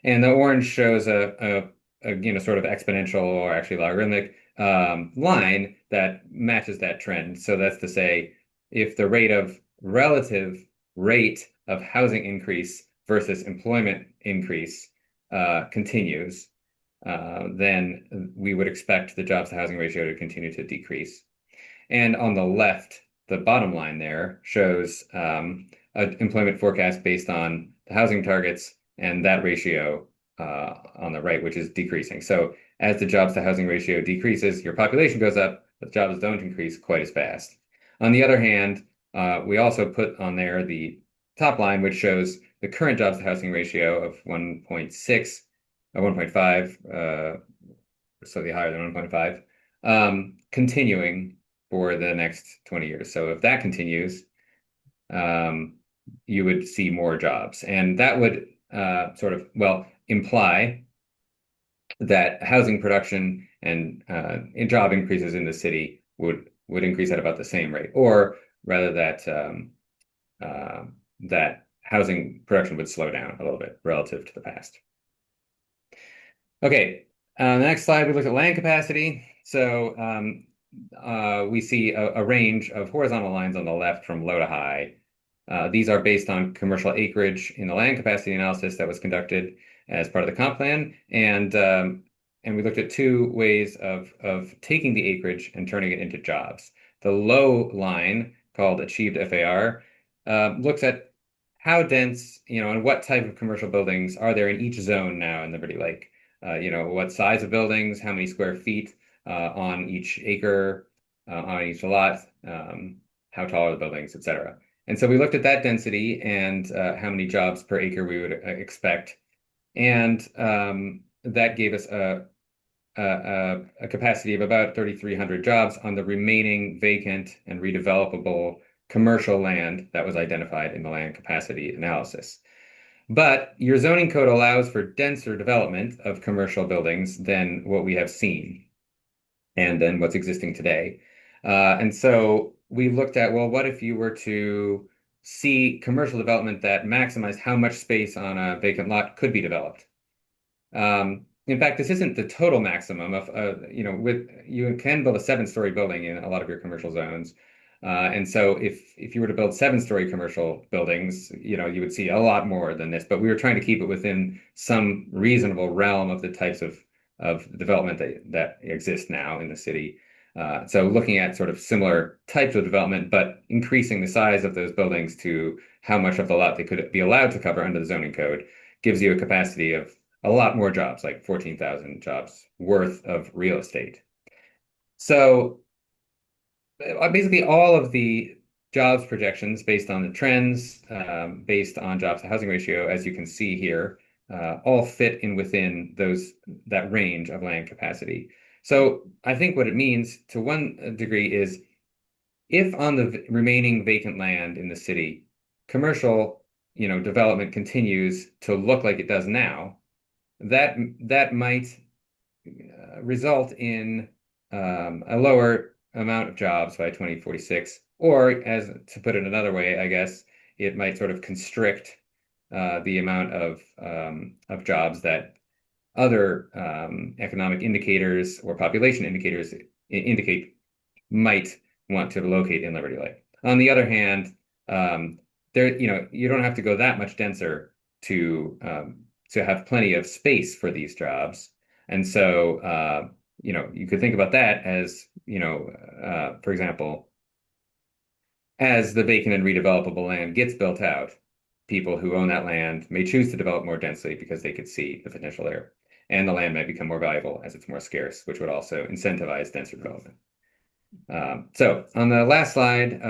And the orange shows a sort of exponential, or actually logarithmic line that matches that trend. So that's to say, if the relative rate of housing increase versus employment increase continues, then we would expect the jobs to housing ratio to continue to decrease. And on the left, the bottom line there shows an employment forecast based on the housing targets and that ratio on the right, which is decreasing. So as the jobs to housing ratio decreases, your population goes up, but jobs don't increase quite as fast. On the other hand, we also put on there the top line, which shows the current jobs to housing ratio of 1.6 or 1.5, slightly higher than 1.5, continuing for the next 20 years. So if that continues, you would see more jobs. And that would imply that housing production and job increases in the city would increase at about the same rate, or rather that housing production would slow down a little bit relative to the past. Okay, the next slide, we look at land capacity. So we see a range of horizontal lines on the left from low to high. These are based on commercial acreage in the land capacity analysis that was conducted as part of the comp plan. And we looked at two ways of taking the acreage and turning it into jobs. The low line, called achieved FAR, looks at how dense, and what type of commercial buildings are there in each zone now in Liberty Lake. What size of buildings, how many square feet on each acre, on each lot, how tall are the buildings, et cetera. And so we looked at that density and how many jobs per acre we would expect. And that gave us a capacity of about 3,300 jobs on the remaining vacant and redevelopable commercial land that was identified in the land capacity analysis. But your zoning code allows for denser development of commercial buildings than what we have seen and then what's existing today. And so we looked at, well, what if you were to see commercial development that maximized how much space on a vacant lot could be developed? In fact, this isn't the total maximum of, you can build a 7-story building in a lot of your commercial zones. And so if you were to build 7-story commercial buildings, you would see a lot more than this, but we were trying to keep it within some reasonable realm of the types of development that exist now in the city. So looking at sort of similar types of development, but increasing the size of those buildings to how much of the lot they could be allowed to cover under the zoning code gives you a capacity of a lot more jobs, like 14,000 jobs worth of real estate. So basically all of the jobs projections based on the trends, based on jobs to housing ratio, as you can see here, all fit in within that range of land capacity. So I think what it means to one degree is if on the remaining vacant land in the city, commercial, development continues to look like it does now, that might result in a lower amount of jobs by 2046, or as to put it another way, I guess it might sort of constrict the amount of jobs that other economic indicators or population indicators indicate might want to locate in Liberty Lake. On the other hand, you don't have to go that much denser to have plenty of space for these jobs. And so, you could think about that as, for example, as the vacant and redevelopable land gets built out, people who own that land may choose to develop more densely because they could see the potential there. And the land might become more valuable as it's more scarce, which would also incentivize denser development. So on the last slide,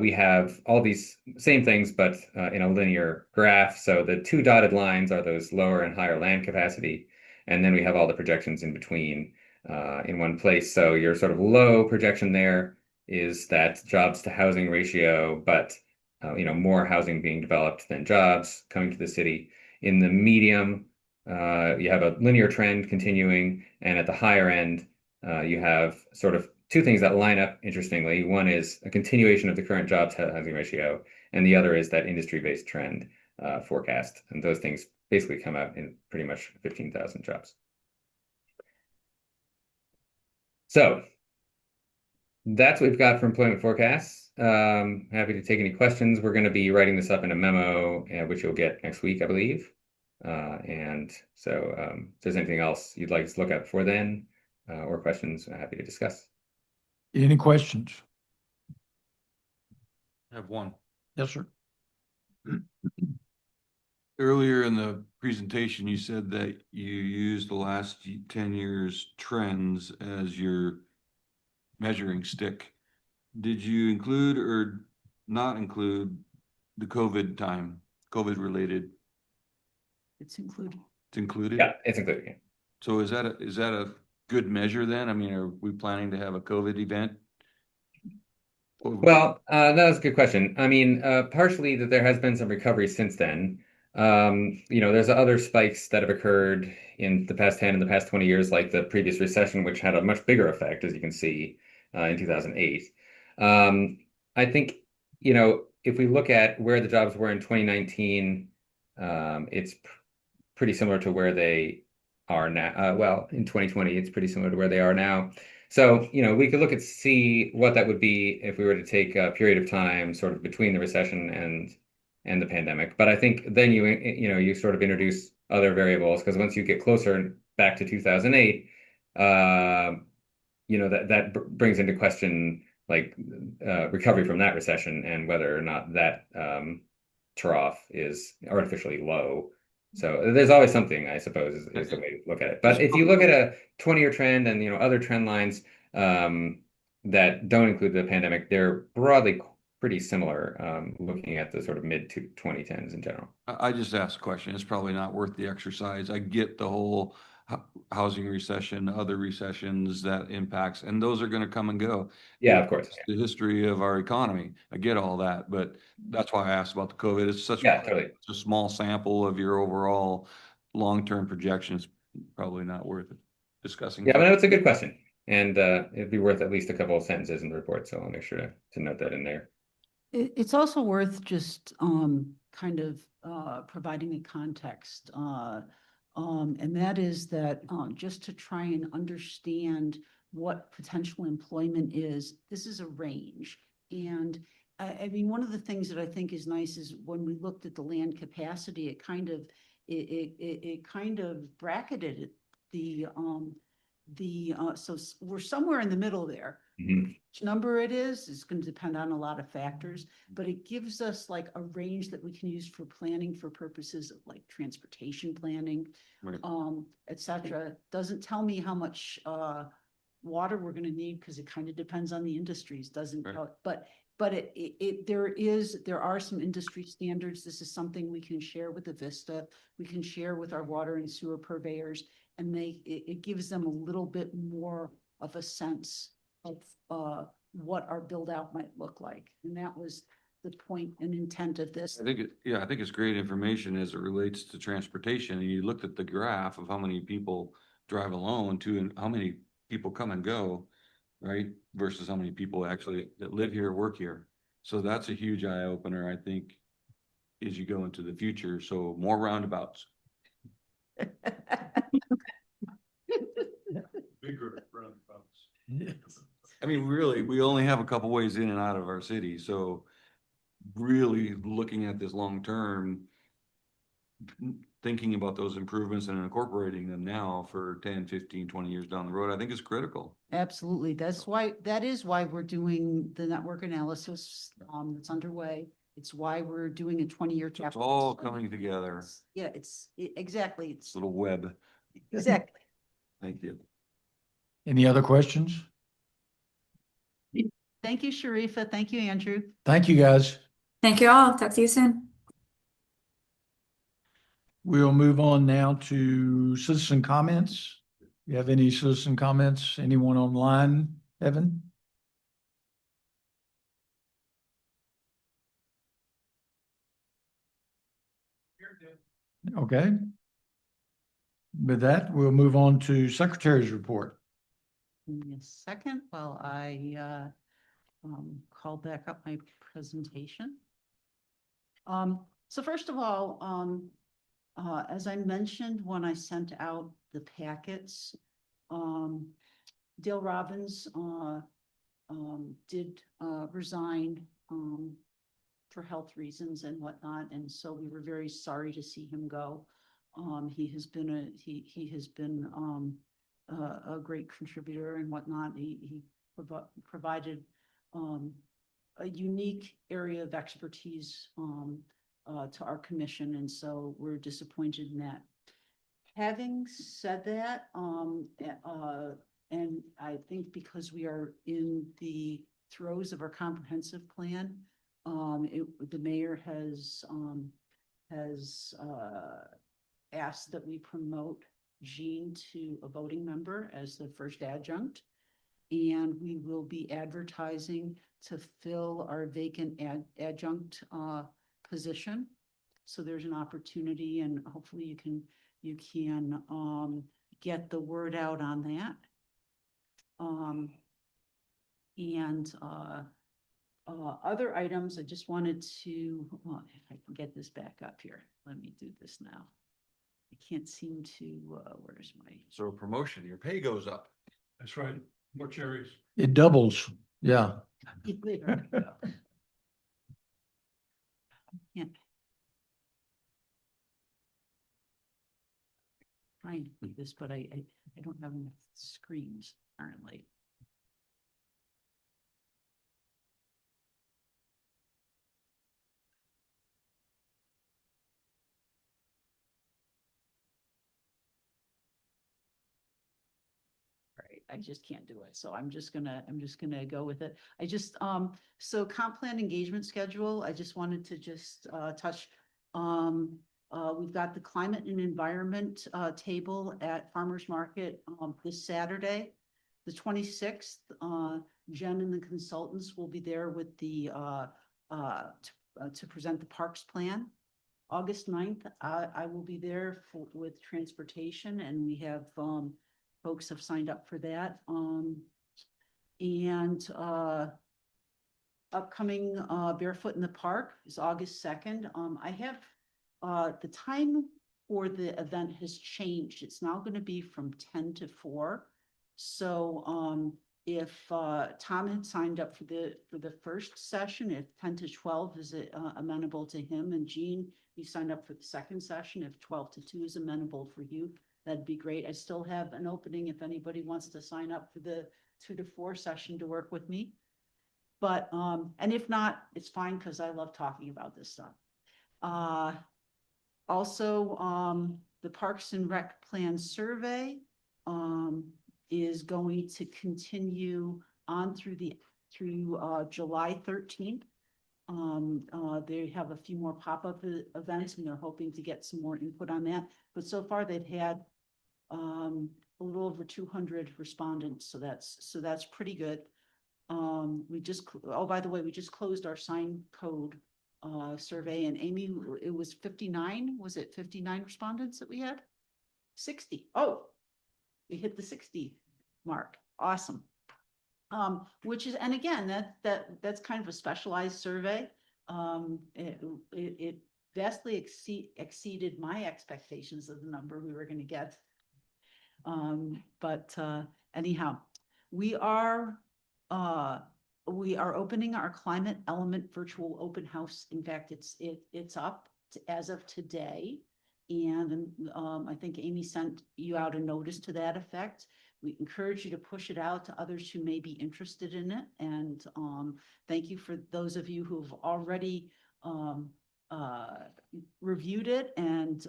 we have all these same things, but in a linear graph. So the two dotted lines are those lower and higher land capacity. And then we have all the projections in between in one place. So your sort of low projection there is that jobs to housing ratio, but more housing being developed than jobs coming to the city. In the medium, you have a linear trend continuing, and at the higher end, you have sort of two things that line up interestingly. One is a continuation of the current jobs to housing ratio, and the other is that industry-based trend forecast. And those things basically come out in pretty much 15,000 jobs. So that's what we've got for employment forecasts. Happy to take any questions. We're going to be writing this up in a memo, which you'll get next week, I believe. And so if there's anything else you'd like to look at before then, or questions, I'm happy to discuss. Any questions? I have one. Yes, sir. Earlier in the presentation, you said that you used the last 10 years trends as your measuring stick. Did you include or not include the COVID time, COVID related? It's included. It's included? Yeah, it's included. Yeah. So is that a good measure then? I mean, are we planning to have a COVID event? Well, that was a good question. I mean, partially that there has been some recovery since then. There's other spikes that have occurred in the past 10 and the past 20 years, like the previous recession, which had a much bigger effect, as you can see, in 2008. I think, if we look at where the jobs were in 2019, it's pretty similar to where they are now. Well, in 2020, it's pretty similar to where they are now. So, we could look at see what that would be if we were to take a period of time sort of between the recession and the pandemic. But I think then you sort of introduce other variables, because once you get closer back to 2008, that brings into question like recovery from that recession and whether or not that trough is artificially low. So there's always something, I suppose, is the way to look at it. But if you look at a 20-year trend and other trend lines that don't include the pandemic, they're broadly pretty similar, looking at the sort of mid to 2010s in general. I just asked a question. It's probably not worth the exercise. I get the whole housing recession, other recessions that impacts, and those are going to come and go. Yeah, of course. It's the history of our economy. I get all that, but that's why I asked about the COVID. It's such totally. It's a small sample of your overall long-term projections. Probably not worth it discussing. Yeah, but no, it's a good question. And it'd be worth at least a couple of sentences in the report. So I'll make sure to note that in there. It's also worth just kind of providing a context. And that is that just to try and understand what potential employment is, this is a range. And I mean, one of the things that I think is nice is when we looked at the land capacity, it kind of bracketed so we're somewhere in the middle there. Mm-hmm. Which number it is going to depend on a lot of factors, but it gives us like a range that we can use for planning for purposes of like transportation planning, Right. Et cetera. Doesn't tell me how much water we're going to need because it kind of depends on the industries. Doesn't Right. tell, but there are some industry standards. This is something we can share with the Vista. We can share with our water and sewer purveyors, and it gives them a little bit more of a sense of what our build out might look like. And that was the point and intent of this. I think it's great information as it relates to transportation. And you looked at the graph of how many people drive alone and how many people come and go, right? Versus how many people actually that live here, work here. So that's a huge eye opener, I think, as you go into the future. So more roundabouts. Bigger roundabouts. I mean, really, we only have a couple ways in and out of our city. So really looking at this long term, thinking about those improvements and incorporating them now for 10, 15, 20 years down the road, I think is critical. Absolutely. That is why we're doing the network analysis that's underway. It's why we're doing a 20-year It's capital. all coming together. Yeah, exactly. It's Little web. exactly. Thank you. Any other questions? Thank you, Sharifa. Thank you, Andrew. Thank you, guys. Thank you all. Talk to you soon. We'll move on now to citizen comments. You have any citizen comments? Anyone online, Evan? Okay. With that, we'll move on to secretary's report. Give me a second while I call back up my presentation. So first of all, as I mentioned when I sent out the packets, Dale Robbins did resign for health reasons and whatnot, and so we were very sorry to see him go. He has been a great contributor and whatnot. He provided a unique area of expertise to our commission, and so we're disappointed in that. Having said that, and I think because we are in the throes of our comprehensive plan, the mayor has asked that we promote Jean to a voting member as the first adjunct. And we will be advertising to fill our vacant adjunct position. So there's an opportunity, and hopefully you can get the word out on that. Other items, I just wanted to, well, if I can get this back up here, let me do this now. I can't seem to, where's my? So a promotion, your pay goes up. That's right. More cherries. It doubles, yeah. There we go. Can't. Trying to do this, but I don't have enough screens currently. Right, I just can't do it. So I'm just gonna go with it. So comp plan engagement schedule, I just wanted to just touch. We've got the climate and environment table at Farmers Market this Saturday, the 26th. Jen and the consultants will be there with the to present the parks plan. August 9th, I will be there with transportation, and we have folks have signed up for that. Upcoming Barefoot in the Park is August 2nd. I have the time for the event has changed. It's now going to be from 10 to 4. So if Tom had signed up for the first session, if 10 to 12 is amenable to him, and Jean, you signed up for the second session, if 12 to 2 is amenable for you, that'd be great. I still have an opening if anybody wants to sign up for the 2 to 4 session to work with me. But, and if not, it's fine because I love talking about this stuff. Also, the Parks and Rec Plan Survey is going to continue on through July 13th. They have a few more pop-up events, and they're hoping to get some more input on that. But so far, they've had a little over 200 respondents, so that's pretty good. By the way, we just closed our sign code survey, and Amy, it was 59. Was it 59 respondents that we had? 60. Oh, we hit the 60 mark. Awesome. Which is, and again, that's kind of a specialized survey. It vastly exceeded my expectations of the number we were going to get. Anyhow, we are opening our Climate Element virtual open house. In fact, it's up as of today. And I think Amy sent you out a notice to that effect. We encourage you to push it out to others who may be interested in it. And thank you for those of you who've already reviewed it and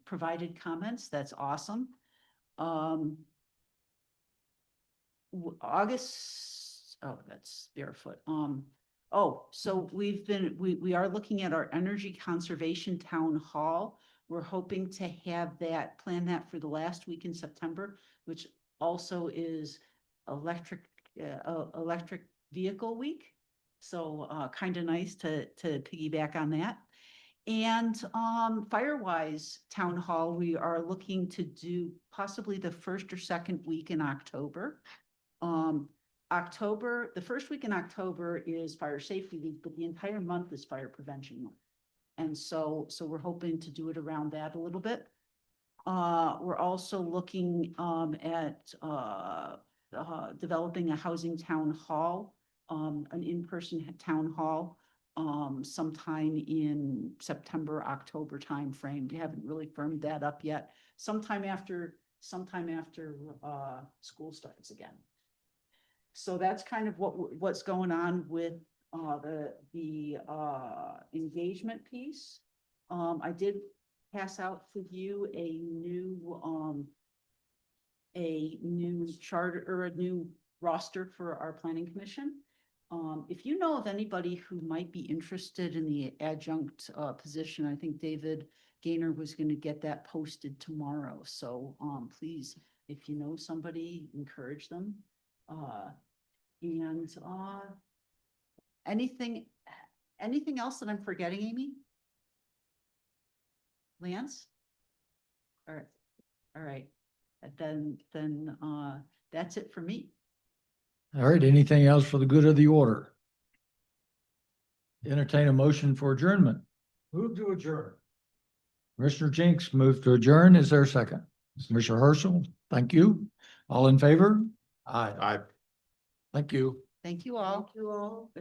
provided comments. That's awesome. August, oh, that's Barefoot. So we are looking at our energy conservation town hall. We're hoping to plan that for the last week in September, which also is electric vehicle week. So kind of nice to piggyback on that. And Firewise Town Hall, we are looking to do possibly the first or second week in October. The first week in October is Fire Safety Week, but the entire month is Fire Prevention Month. And so we're hoping to do it around that a little bit. We're also looking at developing a housing town hall, an in-person town hall sometime in September, October timeframe. We haven't really firmed that up yet. Sometime after school starts again. So that's kind of what's going on with the engagement piece. I did pass out for you a new charter or a new roster for our planning commission. If you know of anybody who might be interested in the adjunct position, I think David Gaynor was going to get that posted tomorrow. So please, if you know somebody, encourage them. And anything else that I'm forgetting, Amy? Lance? All right. Then that's it for me. All right, anything else for the good of the order? Entertain a motion for adjournment. Move to adjourn. Commissioner Jinks moved to adjourn. Is there a second? Commissioner Herschel, thank you. All in favor? Aye. Aye. Thank you. Thank you all. Thank you all.